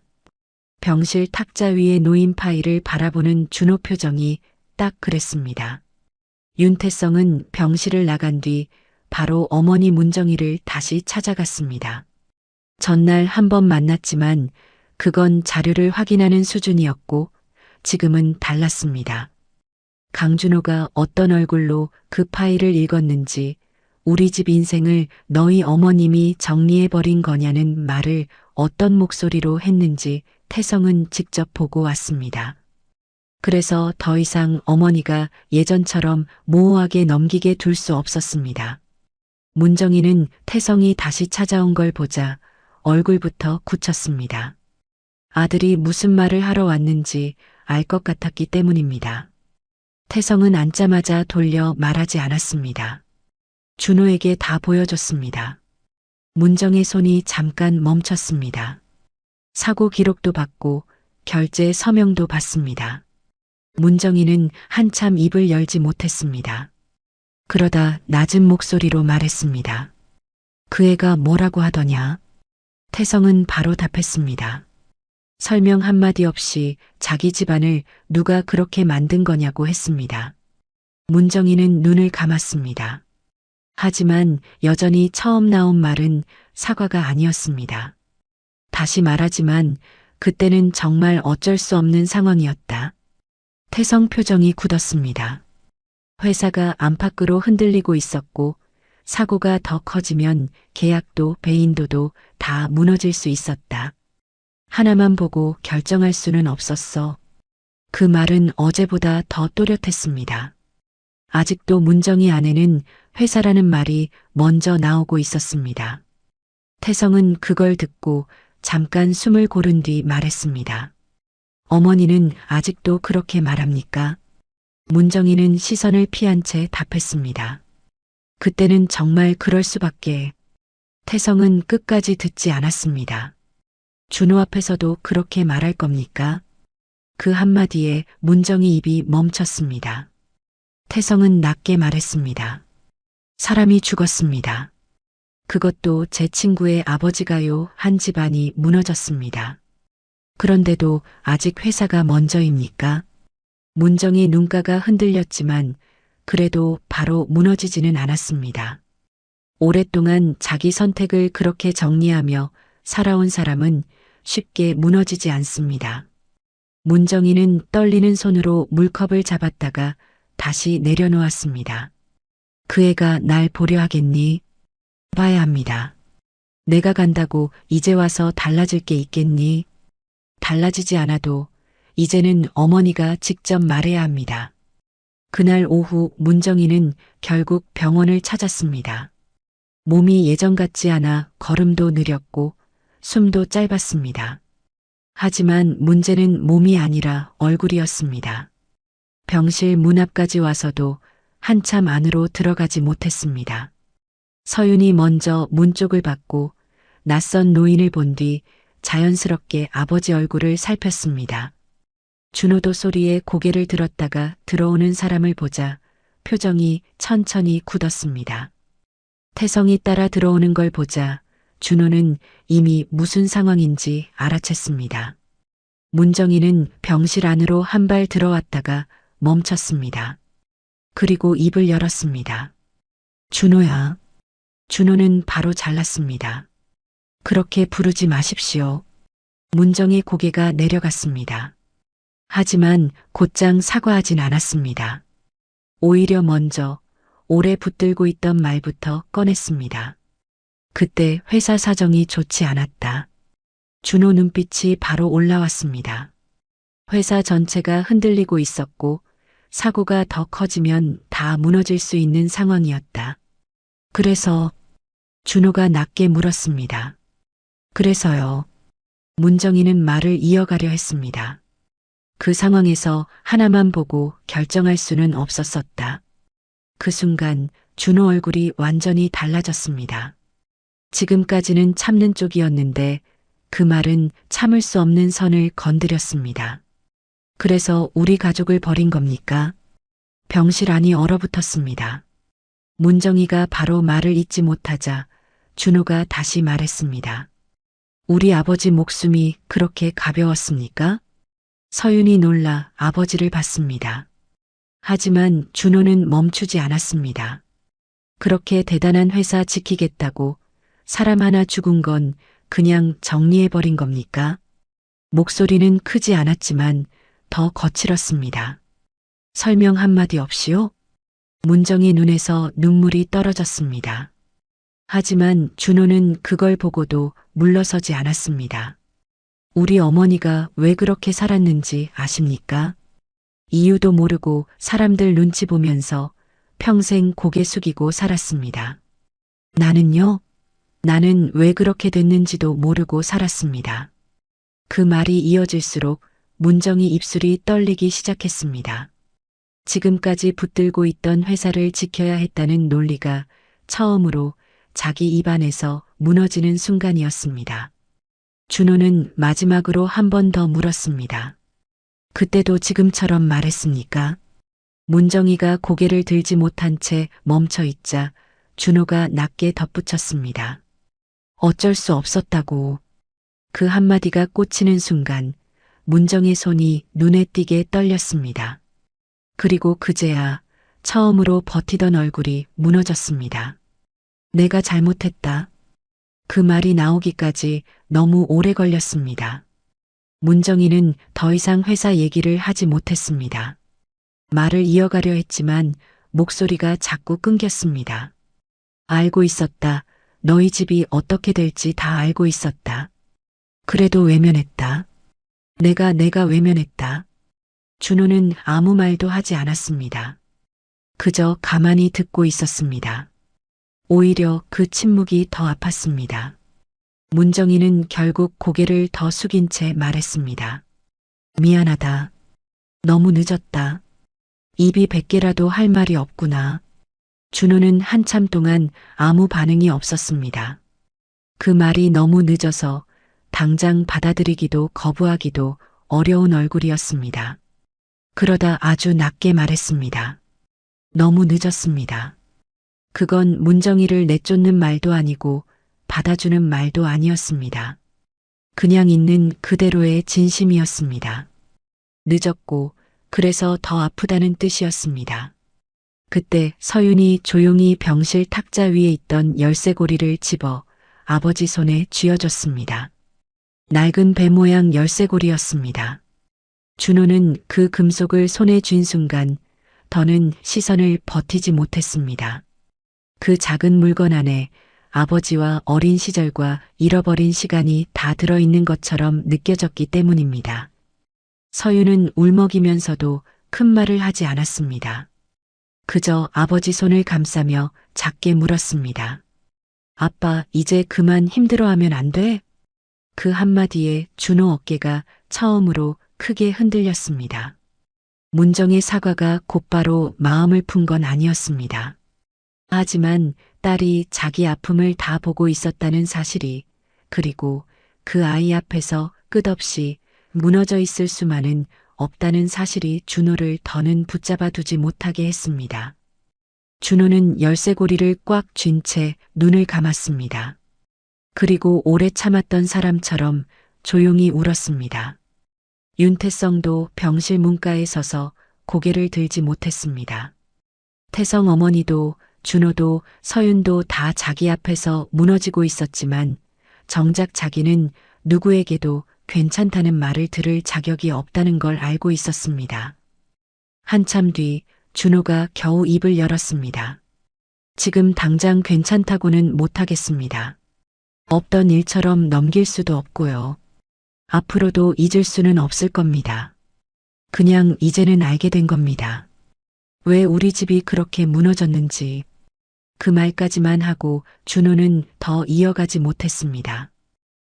병실 탁자 위에 놓인 파일을 바라보는 준호 표정이 딱 그랬습니다. 윤태성은 병실을 나간 뒤 바로 어머니 문정희를 다시 찾아갔습니다. 전날 한 번 만났지만 그건 자료를 확인하는 수준이었고 지금은 달랐습니다. 강준호가 어떤 얼굴로 그 파일을 읽었는지 우리 집 인생을 너희 어머님이 정리해버린 거냐는 말을 어떤 목소리로 했는지 태성은 직접 보고 왔습니다. 그래서 더 이상 어머니가 예전처럼 모호하게 넘기게 둘 수 없었습니다. 문정희는 태성이 다시 찾아온 걸 보자 얼굴부터 굳혔습니다. 아들이 무슨 말을 하러 왔는지 알 것 같았기 때문입니다. 태성은 앉자마자 돌려 말하지 않았습니다. 준호에게 다 보여줬습니다. 문정의 손이 잠깐 멈췄습니다. 사고 기록도 받고 결제 서명도 받습니다. 문정희는 한참 입을 열지 못했습니다. 그러다 낮은 목소리로 말했습니다. 그 애가 뭐라고 하더냐? 태성은 바로 답했습니다. 설명 한마디 없이 자기 집안을 누가 그렇게 만든 거냐고 했습니다. 문정희는 눈을 감았습니다. 하지만 여전히 처음 나온 말은 사과가 아니었습니다. 다시 말하지만 그때는 정말 어쩔 수 없는 상황이었다. 태성 표정이 굳었습니다. 회사가 안팎으로 흔들리고 있었고 사고가 더 커지면 계약도 배인도도 다 무너질 수 있었다. 하나만 보고 결정할 수는 없었어. 그 말은 어제보다 더 또렷했습니다. 아직도 문정희 안에는 회사라는 말이 먼저 나오고 있었습니다. 태성은 그걸 듣고 잠깐 숨을 고른 뒤 말했습니다. 어머니는 아직도 그렇게 말합니까? 문정희는 시선을 피한 채 답했습니다. 그때는 정말 그럴 수밖에. 태성은 끝까지 듣지 않았습니다. 준호 앞에서도 그렇게 말할 겁니까? 그 한마디에 문정희 입이 멈췄습니다. 태성은 낮게 말했습니다. 사람이 죽었습니다. 그것도 제 친구의 아버지가요. 한 집안이 무너졌습니다. 그런데도 아직 회사가 먼저입니까? 문정희 눈가가 흔들렸지만 그래도 바로 무너지지는 않았습니다. 오랫동안 자기 선택을 그렇게 정리하며 살아온 사람은 쉽게 무너지지 않습니다. 문정희는 떨리는 손으로 물컵을 잡았다가 다시 내려놓았습니다. 그 애가 날 보려 하겠니? 봐야 합니다. 내가 간다고 이제 와서 달라질 게 있겠니? 달라지지 않아도 이제는 어머니가 직접 말해야 합니다. 그날 오후 문정희는 결국 병원을 찾았습니다. 몸이 예전 같지 않아 걸음도 느렸고 숨도 짧았습니다. 하지만 문제는 몸이 아니라 얼굴이었습니다. 병실 문 앞까지 와서도 한참 안으로 들어가지 못했습니다. 서윤이 먼저 문 쪽을 받고 낯선 노인을 본 뒤 자연스럽게 아버지 얼굴을 살폈습니다. 준호도 소리에 고개를 들었다가 들어오는 사람을 보자 표정이 천천히 굳었습니다. 태성이 따라 들어오는 걸 보자 준호는 이미 무슨 상황인지 알아챘습니다. 문정희는 병실 안으로 한 발 들어왔다가 멈췄습니다. 그리고 입을 열었습니다. 준호야. 준호는 바로 잘랐습니다. 그렇게 부르지 마십시오. 문정희 고개가 내려갔습니다. 하지만 곧장 사과하진 않았습니다. 오히려 먼저 오래 붙들고 있던 말부터 꺼냈습니다. 그때 회사 사정이 좋지 않았다. 준호 눈빛이 바로 올라왔습니다. 회사 전체가 흔들리고 있었고 사고가 더 커지면 다 무너질 수 있는 상황이었다. 그래서 준호가 낮게 물었습니다. 그래서요. 문정희는 말을 이어가려 했습니다. 그 상황에서 하나만 보고 결정할 수는 없었었다. 그 순간 준호 얼굴이 완전히 달라졌습니다. 지금까지는 참는 쪽이었는데 그 말은 참을 수 없는 선을 건드렸습니다. 그래서 우리 가족을 버린 겁니까? 병실 안이 얼어붙었습니다. 문정희가 바로 말을 잇지 못하자 준호가 다시 말했습니다. 우리 아버지 목숨이 그렇게 가벼웠습니까? 서윤이 놀라 아버지를 봤습니다. 하지만 준호는 멈추지 않았습니다. 그렇게 대단한 회사 지키겠다고 사람 하나 죽은 건 그냥 정리해버린 겁니까? 목소리는 크지 않았지만 더 거칠었습니다. 설명 한마디 없이요? 문정희 눈에서 눈물이 떨어졌습니다. 하지만 준호는 그걸 보고도 물러서지 않았습니다. 우리 어머니가 왜 그렇게 살았는지 아십니까? 이유도 모르고 사람들 눈치 보면서 평생 고개 숙이고 살았습니다. 나는요? 나는 왜 그렇게 됐는지도 모르고 살았습니다. 그 말이 이어질수록 문정희 입술이 떨리기 시작했습니다. 지금까지 붙들고 있던 회사를 지켜야 했다는 논리가 처음으로 자기 입안에서 무너지는 순간이었습니다. 준호는 마지막으로 한 번 더 물었습니다. 그때도 지금처럼 말했습니까? 문정희가 고개를 들지 못한 채 멈춰 있자 준호가 낮게 덧붙였습니다. 어쩔 수 없었다고. 그 한마디가 꽂히는 순간 문정의 손이 눈에 띄게 떨렸습니다. 그리고 그제야 처음으로 버티던 얼굴이 무너졌습니다. 내가 잘못했다. 그 말이 나오기까지 너무 오래 걸렸습니다. 문정이는 더 이상 회사 얘기를 하지 못했습니다. 말을 이어가려 했지만 목소리가 자꾸 끊겼습니다. 알고 있었다. 너희 집이 어떻게 될지 다 알고 있었다. 그래도 외면했다. 내가 외면했다. 준호는 아무 말도 하지 않았습니다. 그저 가만히 듣고 있었습니다. 오히려 그 침묵이 더 아팠습니다. 문정이는 결국 고개를 더 숙인 채 말했습니다. 미안하다. 너무 늦었다. 입이 100개라도 할 말이 없구나. 준호는 한참 동안 아무 반응이 없었습니다. 그 말이 너무 늦어서 당장 받아들이기도 거부하기도 어려운 얼굴이었습니다. 그러다 아주 낮게 말했습니다. 너무 늦었습니다. 그건 문정이를 내쫓는 말도 아니고 받아주는 말도 아니었습니다. 그냥 있는 그대로의 진심이었습니다. 늦었고 그래서 더 아프다는 뜻이었습니다. 그때 서윤이 조용히 병실 탁자 위에 있던 열쇠고리를 집어 아버지 손에 쥐어줬습니다. 낡은 배 모양 열쇠고리였습니다. 준호는 그 금속을 손에 쥔 순간 더는 시선을 버티지 못했습니다. 그 작은 물건 안에 아버지와 어린 시절과 잃어버린 시간이 다 들어있는 것처럼 느껴졌기 때문입니다. 서윤은 울먹이면서도 큰 말을 하지 않았습니다. 그저 아버지 손을 감싸며 작게 물었습니다. 아빠, 이제 그만 힘들어하면 안 돼? 그 한마디에 준호 어깨가 처음으로 크게 흔들렸습니다. 문정의 사과가 곧바로 마음을 푼 건 아니었습니다. 하지만 딸이 자기 아픔을 다 보고 있었다는 사실이, 그리고 그 아이 앞에서 끝없이 무너져 있을 수만은 없다는 사실이 준호를 더는 붙잡아 두지 못하게 했습니다. 준호는 열쇠고리를 꽉 쥔 채 눈을 감았습니다. 그리고 오래 참았던 사람처럼 조용히 울었습니다. 윤태성도 병실 문가에 서서 고개를 들지 못했습니다. 태성 어머니도 준호도 서윤도 다 자기 앞에서 무너지고 있었지만 정작 자기는 누구에게도 괜찮다는 말을 들을 자격이 없다는 걸 알고 있었습니다. 한참 뒤 준호가 겨우 입을 열었습니다. 지금 당장 괜찮다고는 못하겠습니다. 없던 일처럼 넘길 수도 없고요. 앞으로도 잊을 수는 없을 겁니다. 그냥 이제는 알게 된 겁니다. 왜 우리 집이 그렇게 무너졌는지. 그 말까지만 하고 준호는 더 이어가지 못했습니다.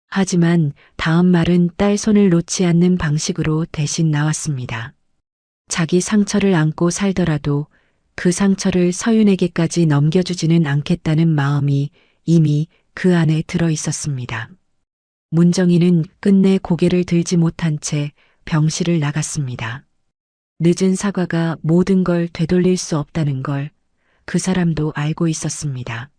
하지만 다음 말은 딸 손을 놓지 않는 방식으로 대신 나왔습니다. 자기 상처를 안고 살더라도 그 상처를 서윤에게까지 넘겨주지는 않겠다는 마음이 이미 그 안에 들어 있었습니다. 문정이는 끝내 고개를 들지 못한 채 병실을 나갔습니다. 늦은 사과가 모든 걸 되돌릴 수 없다는 걸 그 사람도 알고 있었습니다.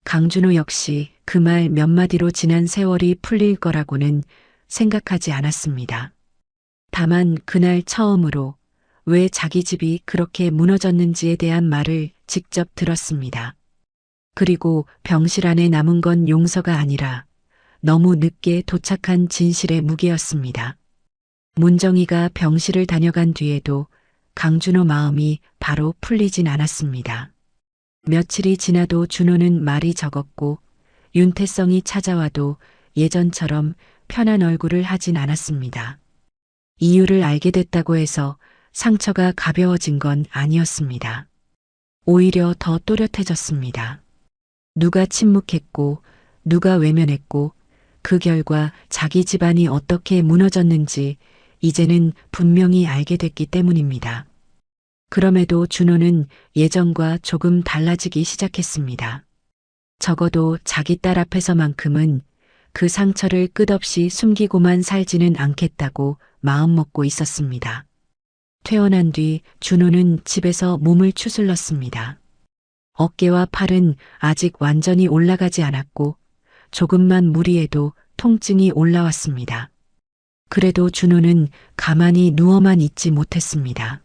강준호 역시 그 말 몇 마디로 지난 세월이 풀릴 거라고는 생각하지 않았습니다. 다만 그날 처음으로 왜 자기 집이 그렇게 무너졌는지에 대한 말을 직접 들었습니다. 그리고 병실 안에 남은 건 용서가 아니라 너무 늦게 도착한 진실의 무게였습니다. 문정이가 병실을 다녀간 뒤에도 강준호 마음이 바로 풀리진 않았습니다. 며칠이 지나도 준호는 말이 적었고 윤태성이 찾아와도 예전처럼 편한 얼굴을 하진 않았습니다. 이유를 알게 됐다고 해서 상처가 가벼워진 건 아니었습니다. 오히려 더 또렷해졌습니다. 누가 침묵했고 누가 외면했고 그 결과 자기 집안이 어떻게 무너졌는지 이제는 분명히 알게 됐기 때문입니다. 그럼에도 준호는 예전과 조금 달라지기 시작했습니다. 적어도 자기 딸 앞에서만큼은 그 상처를 끝없이 숨기고만 살지는 않겠다고 마음먹고 있었습니다. 퇴원한 뒤 준호는 집에서 몸을 추슬렀습니다. 어깨와 팔은 아직 완전히 올라가지 않았고 조금만 무리해도 통증이 올라왔습니다. 그래도 준호는 가만히 누워만 있지 못했습니다.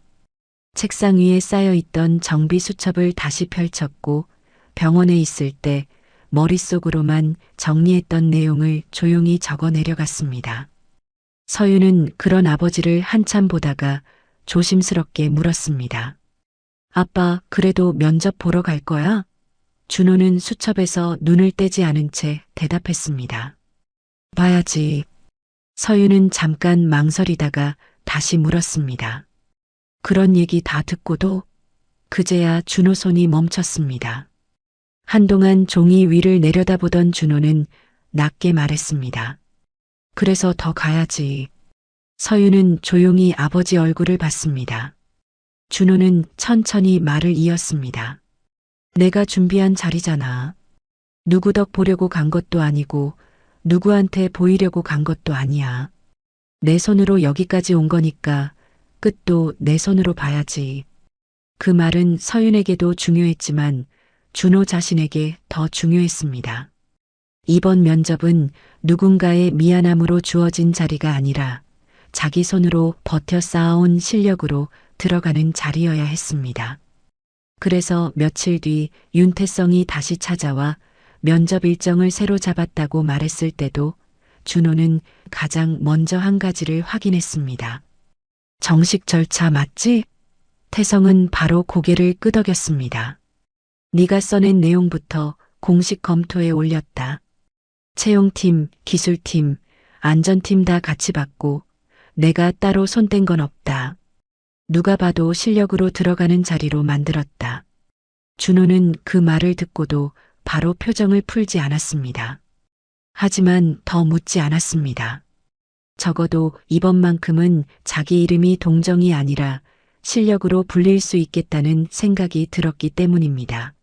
책상 위에 쌓여있던 정비 수첩을 다시 펼쳤고 병원에 있을 때 머릿속으로만 정리했던 내용을 조용히 적어 내려갔습니다. 서유는 그런 아버지를 한참 보다가 조심스럽게 물었습니다. 아빠, 그래도 면접 보러 갈 거야? 준호는 수첩에서 눈을 떼지 않은 채 대답했습니다. 봐야지. 서유는 잠깐 망설이다가 다시 물었습니다. 그런 얘기 다 듣고도? 그제야 준호 손이 멈췄습니다. 한동안 종이 위를 내려다보던 준호는 낮게 말했습니다. 그래서 더 가야지. 서유는 조용히 아버지 얼굴을 봤습니다. 준호는 천천히 말을 이었습니다. 내가 준비한 자리잖아. 누구 덕 보려고 간 것도 아니고 누구한테 보이려고 간 것도 아니야. 내 손으로 여기까지 온 거니까 끝도 내 손으로 봐야지. 그 말은 서윤에게도 중요했지만 준호 자신에게 더 중요했습니다. 이번 면접은 누군가의 미안함으로 주어진 자리가 아니라 자기 손으로 버텨 쌓아온 실력으로 들어가는 자리여야 했습니다. 그래서 며칠 뒤 윤태성이 다시 찾아와 면접 일정을 새로 잡았다고 말했을 때도 준호는 가장 먼저 한 가지를 확인했습니다. 정식 절차 맞지? 태성은 바로 고개를 끄덕였습니다. 네가 써낸 내용부터 공식 검토에 올렸다. 채용팀, 기술팀, 안전팀 다 같이 받고 내가 따로 손댄 건 없다. 누가 봐도 실력으로 들어가는 자리로 만들었다. 준호는 그 말을 듣고도 바로 표정을 풀지 않았습니다. 하지만 더 묻지 않았습니다. 적어도 이번만큼은 자기 이름이 동정이 아니라 실력으로 불릴 수 있겠다는 생각이 들었기 때문입니다.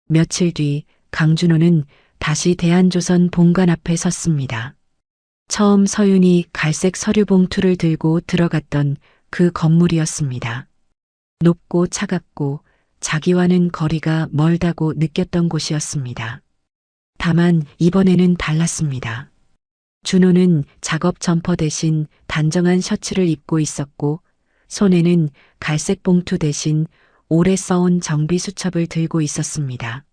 며칠 뒤 강준호는 다시 대한조선 본관 앞에 섰습니다. 처음 서윤이 갈색 서류 봉투를 들고 들어갔던 그 건물이었습니다. 높고 차갑고 자기와는 거리가 멀다고 느꼈던 곳이었습니다. 다만 이번에는 달랐습니다. 준호는 작업 점퍼 대신 단정한 셔츠를 입고 있었고 손에는 갈색 봉투 대신 오래 써온 정비 수첩을 들고 있었습니다.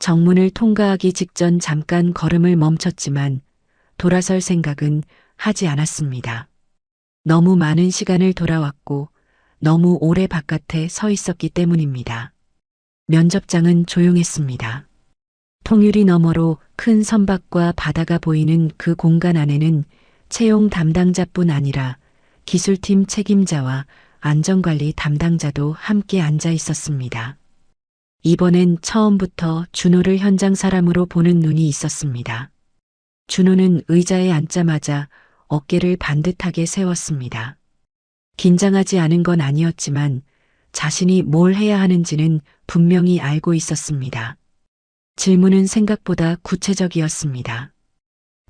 정문을 통과하기 직전 잠깐 걸음을 멈췄지만 돌아설 생각은 하지 않았습니다. 너무 많은 시간을 돌아왔고 너무 오래 바깥에 서 있었기 때문입니다. 면접장은 조용했습니다. 통유리 너머로 큰 선박과 바다가 보이는 그 공간 안에는 채용 담당자뿐 아니라 기술팀 책임자와 안전관리 담당자도 함께 앉아 있었습니다. 이번엔 처음부터 준호를 현장 사람으로 보는 눈이 있었습니다. 준호는 의자에 앉자마자 어깨를 반듯하게 세웠습니다. 긴장하지 않은 건 아니었지만 자신이 뭘 해야 하는지는 분명히 알고 있었습니다. 질문은 생각보다 구체적이었습니다.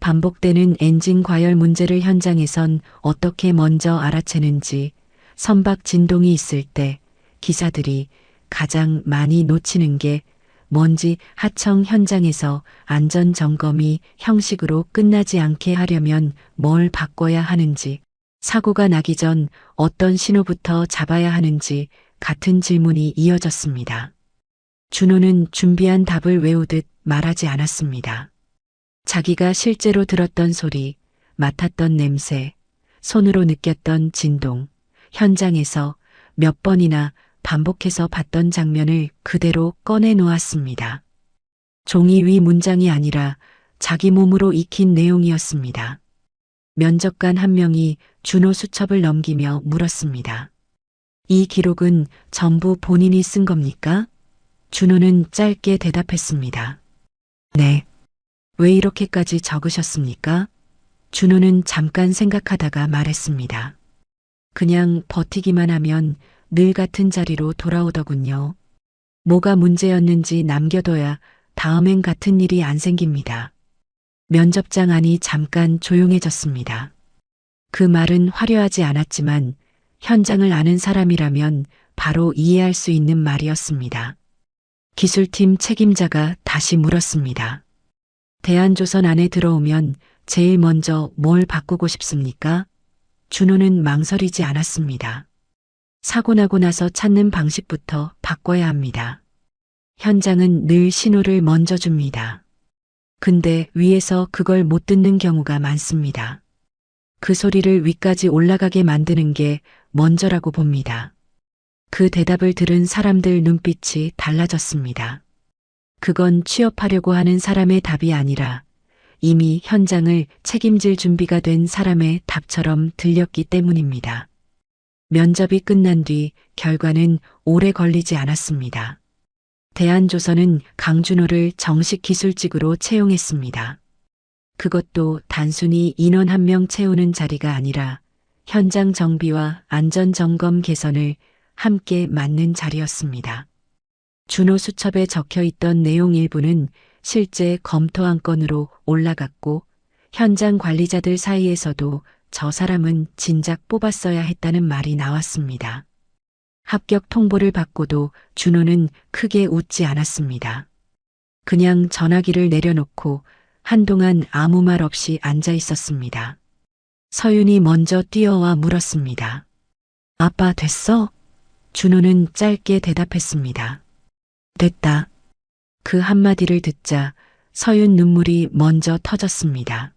반복되는 엔진 과열 문제를 현장에선 어떻게 먼저 알아채는지, 선박 진동이 있을 때 기사들이 가장 많이 놓치는 게 뭔지, 하청 현장에서 안전 점검이 형식으로 끝나지 않게 하려면 뭘 바꿔야 하는지, 사고가 나기 전 어떤 신호부터 잡아야 하는지 같은 질문이 이어졌습니다. 준호는 준비한 답을 외우듯 말하지 않았습니다. 자기가 실제로 들었던 소리, 맡았던 냄새, 손으로 느꼈던 진동, 현장에서 몇 번이나 반복해서 봤던 장면을 그대로 꺼내 놓았습니다. 종이 위 문장이 아니라 자기 몸으로 익힌 내용이었습니다. 면접관 한 명이 준호 수첩을 넘기며 물었습니다. 이 기록은 전부 본인이 쓴 겁니까? 준호는 짧게 대답했습니다. 네. 왜 이렇게까지 적으셨습니까? 준호는 잠깐 생각하다가 말했습니다. 그냥 버티기만 하면 늘 같은 자리로 돌아오더군요. 뭐가 문제였는지 남겨둬야 다음엔 같은 일이 안 생깁니다. 면접장 안이 잠깐 조용해졌습니다. 그 말은 화려하지 않았지만 현장을 아는 사람이라면 바로 이해할 수 있는 말이었습니다. 기술팀 책임자가 다시 물었습니다. 대한조선 안에 들어오면 제일 먼저 뭘 바꾸고 싶습니까? 준호는 망설이지 않았습니다. 사고 나고 나서 찾는 방식부터 바꿔야 합니다. 현장은 늘 신호를 먼저 줍니다. 근데 위에서 그걸 못 듣는 경우가 많습니다. 그 소리를 위까지 올라가게 만드는 게 먼저라고 봅니다. 그 대답을 들은 사람들 눈빛이 달라졌습니다. 그건 취업하려고 하는 사람의 답이 아니라 이미 현장을 책임질 준비가 된 사람의 답처럼 들렸기 때문입니다. 면접이 끝난 뒤 결과는 오래 걸리지 않았습니다. 대한조선은 강준호를 정식 기술직으로 채용했습니다. 그것도 단순히 인원 한 명 채우는 자리가 아니라 현장 정비와 안전 점검 개선을 함께 맡는 자리였습니다. 준호 수첩에 적혀 있던 내용 일부는 실제 검토 안건으로 올라갔고 현장 관리자들 사이에서도 저 사람은 진작 뽑았어야 했다는 말이 나왔습니다. 합격 통보를 받고도 준호는 크게 웃지 않았습니다. 그냥 전화기를 내려놓고 한동안 아무 말 없이 앉아 있었습니다. 서윤이 먼저 뛰어와 물었습니다. 아빠 됐어? 준호는 짧게 대답했습니다. 됐다. 그 한마디를 듣자 서윤 눈물이 먼저 터졌습니다.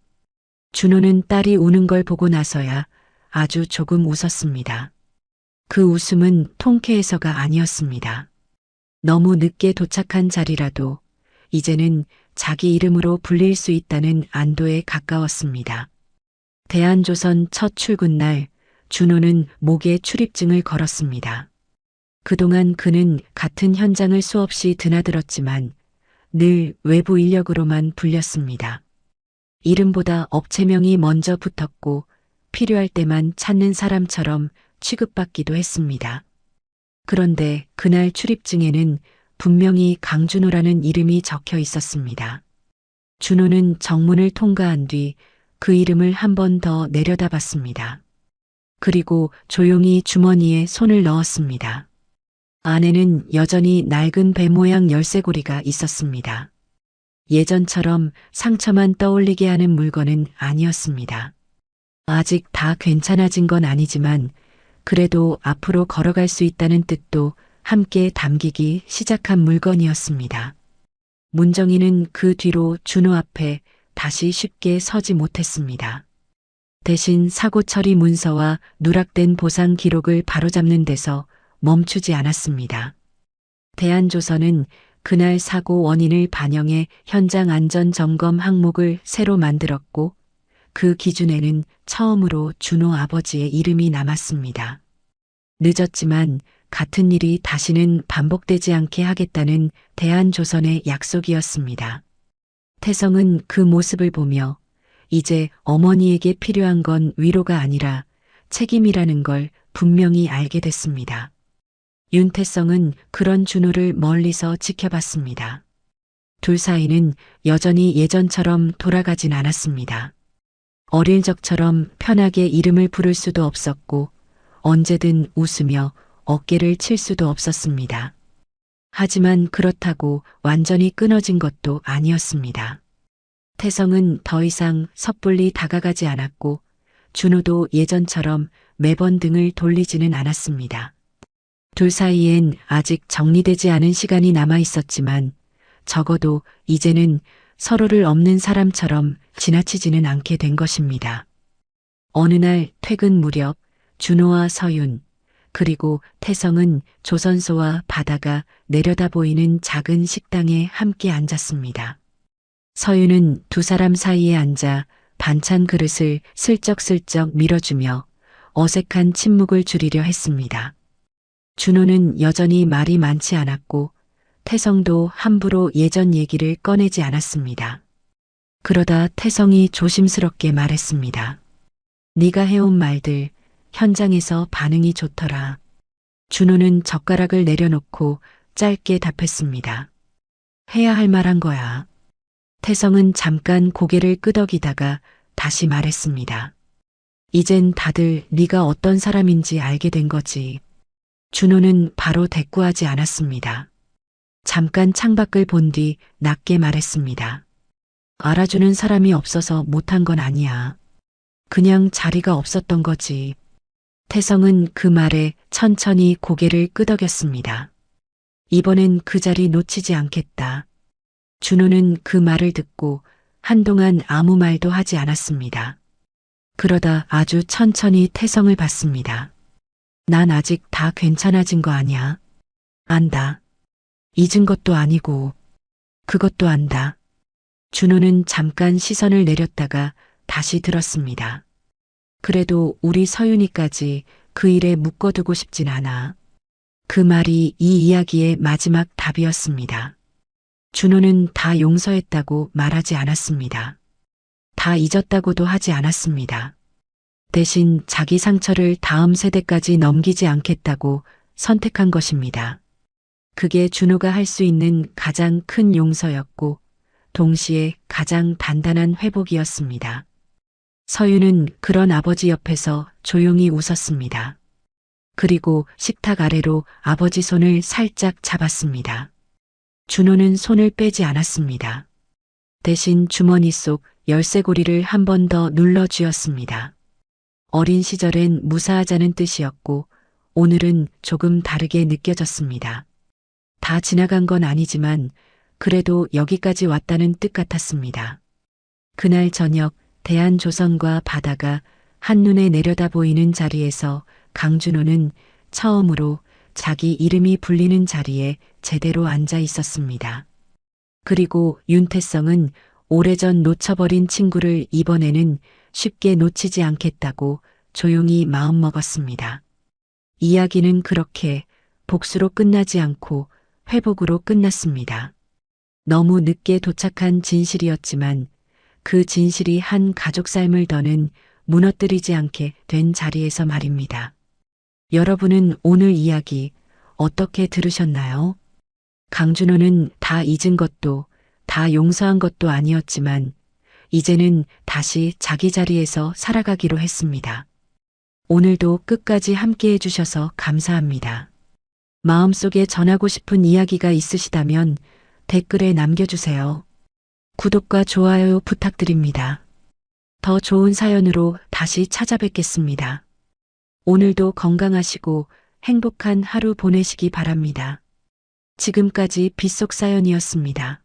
준호는 딸이 우는 걸 보고 나서야 아주 조금 웃었습니다. 그 웃음은 통쾌해서가 아니었습니다. 너무 늦게 도착한 자리라도 이제는 자기 이름으로 불릴 수 있다는 안도에 가까웠습니다. 대한조선 첫 출근 날 준호는 목에 출입증을 걸었습니다. 그동안 그는 같은 현장을 수없이 드나들었지만 늘 외부 인력으로만 불렸습니다. 이름보다 업체명이 먼저 붙었고 필요할 때만 찾는 사람처럼 취급받기도 했습니다. 그런데 그날 출입증에는 분명히 강준호라는 이름이 적혀 있었습니다. 준호는 정문을 통과한 뒤 그 이름을 한 번 더 내려다봤습니다. 그리고 조용히 주머니에 손을 넣었습니다. 안에는 여전히 낡은 배 모양 열쇠고리가 있었습니다. 예전처럼 상처만 떠올리게 하는 물건은 아니었습니다. 아직 다 괜찮아진 건 아니지만 그래도 앞으로 걸어갈 수 있다는 뜻도 함께 담기기 시작한 물건이었습니다. 문정희는 그 뒤로 준호 앞에 다시 쉽게 서지 못했습니다. 대신 사고 처리 문서와 누락된 보상 기록을 바로잡는 데서 멈추지 않았습니다. 대한조선은 그날 사고 원인을 반영해 현장 안전 점검 항목을 새로 만들었고 그 기준에는 처음으로 준호 아버지의 이름이 남았습니다. 늦었지만 같은 일이 다시는 반복되지 않게 하겠다는 대한조선의 약속이었습니다. 태성은 그 모습을 보며 이제 어머니에게 필요한 건 위로가 아니라 책임이라는 걸 분명히 알게 됐습니다. 윤태성은 그런 준호를 멀리서 지켜봤습니다. 둘 사이는 여전히 예전처럼 돌아가진 않았습니다. 어릴 적처럼 편하게 이름을 부를 수도 없었고 언제든 웃으며 어깨를 칠 수도 없었습니다. 하지만 그렇다고 완전히 끊어진 것도 아니었습니다. 태성은 더 이상 섣불리 다가가지 않았고 준호도 예전처럼 매번 등을 돌리지는 않았습니다. 둘 사이엔 아직 정리되지 않은 시간이 남아 있었지만 적어도 이제는 서로를 없는 사람처럼 지나치지는 않게 된 것입니다. 어느 날 퇴근 무렵 준호와 서윤 그리고 태성은 조선소와 바다가 내려다 보이는 작은 식당에 함께 앉았습니다. 서윤은 두 사람 사이에 앉아 반찬 그릇을 슬쩍슬쩍 밀어주며 어색한 침묵을 줄이려 했습니다. 준호는 여전히 말이 많지 않았고 태성도 함부로 예전 얘기를 꺼내지 않았습니다. 그러다 태성이 조심스럽게 말했습니다. 네가 해온 말들 현장에서 반응이 좋더라. 준호는 젓가락을 내려놓고 짧게 답했습니다. 해야 할 말 한 거야. 태성은 잠깐 고개를 끄덕이다가 다시 말했습니다. 이젠 다들 네가 어떤 사람인지 알게 된 거지. 준호는 바로 대꾸하지 않았습니다. 잠깐 창밖을 본 뒤 낮게 말했습니다. 알아주는 사람이 없어서 못한 건 아니야. 그냥 자리가 없었던 거지. 태성은 그 말에 천천히 고개를 끄덕였습니다. 이번엔 그 자리 놓치지 않겠다. 준호는 그 말을 듣고 한동안 아무 말도 하지 않았습니다. 그러다 아주 천천히 태성을 봤습니다. 난 아직 다 괜찮아진 거 아니야. 안다. 잊은 것도 아니고 그것도 안다. 준호는 잠깐 시선을 내렸다가 다시 들었습니다. 그래도 우리 서윤이까지 그 일에 묶어두고 싶진 않아. 그 말이 이 이야기의 마지막 답이었습니다. 준호는 다 용서했다고 말하지 않았습니다. 다 잊었다고도 하지 않았습니다. 대신 자기 상처를 다음 세대까지 넘기지 않겠다고 선택한 것입니다. 그게 준호가 할 수 있는 가장 큰 용서였고 동시에 가장 단단한 회복이었습니다. 서윤은 그런 아버지 옆에서 조용히 웃었습니다. 그리고 식탁 아래로 아버지 손을 살짝 잡았습니다. 준호는 손을 빼지 않았습니다. 대신 주머니 속 열쇠고리를 한 번 더 눌러 쥐었습니다. 어린 시절엔 무사하자는 뜻이었고 오늘은 조금 다르게 느껴졌습니다. 다 지나간 건 아니지만 그래도 여기까지 왔다는 뜻 같았습니다. 그날 저녁 대한조선과 바다가 한눈에 내려다 보이는 자리에서 강준호는 처음으로 자기 이름이 불리는 자리에 제대로 앉아 있었습니다. 그리고 윤태성은 오래전 놓쳐버린 친구를 이번에는 쉽게 놓치지 않겠다고 조용히 마음먹었습니다. 이야기는 그렇게 복수로 끝나지 않고 회복으로 끝났습니다. 너무 늦게 도착한 진실이었지만 그 진실이 한 가족 삶을 더는 무너뜨리지 않게 된 자리에서 말입니다. 여러분은 오늘 이야기 어떻게 들으셨나요? 강준호는 다 잊은 것도 다 용서한 것도 아니었지만 이제는 다시 자기 자리에서 살아가기로 했습니다. 오늘도 끝까지 함께 해주셔서 감사합니다. 마음속에 전하고 싶은 이야기가 있으시다면 댓글에 남겨주세요. 구독과 좋아요 부탁드립니다. 더 좋은 사연으로 다시 찾아뵙겠습니다. 오늘도 건강하시고 행복한 하루 보내시기 바랍니다. 지금까지 빗속 사연이었습니다.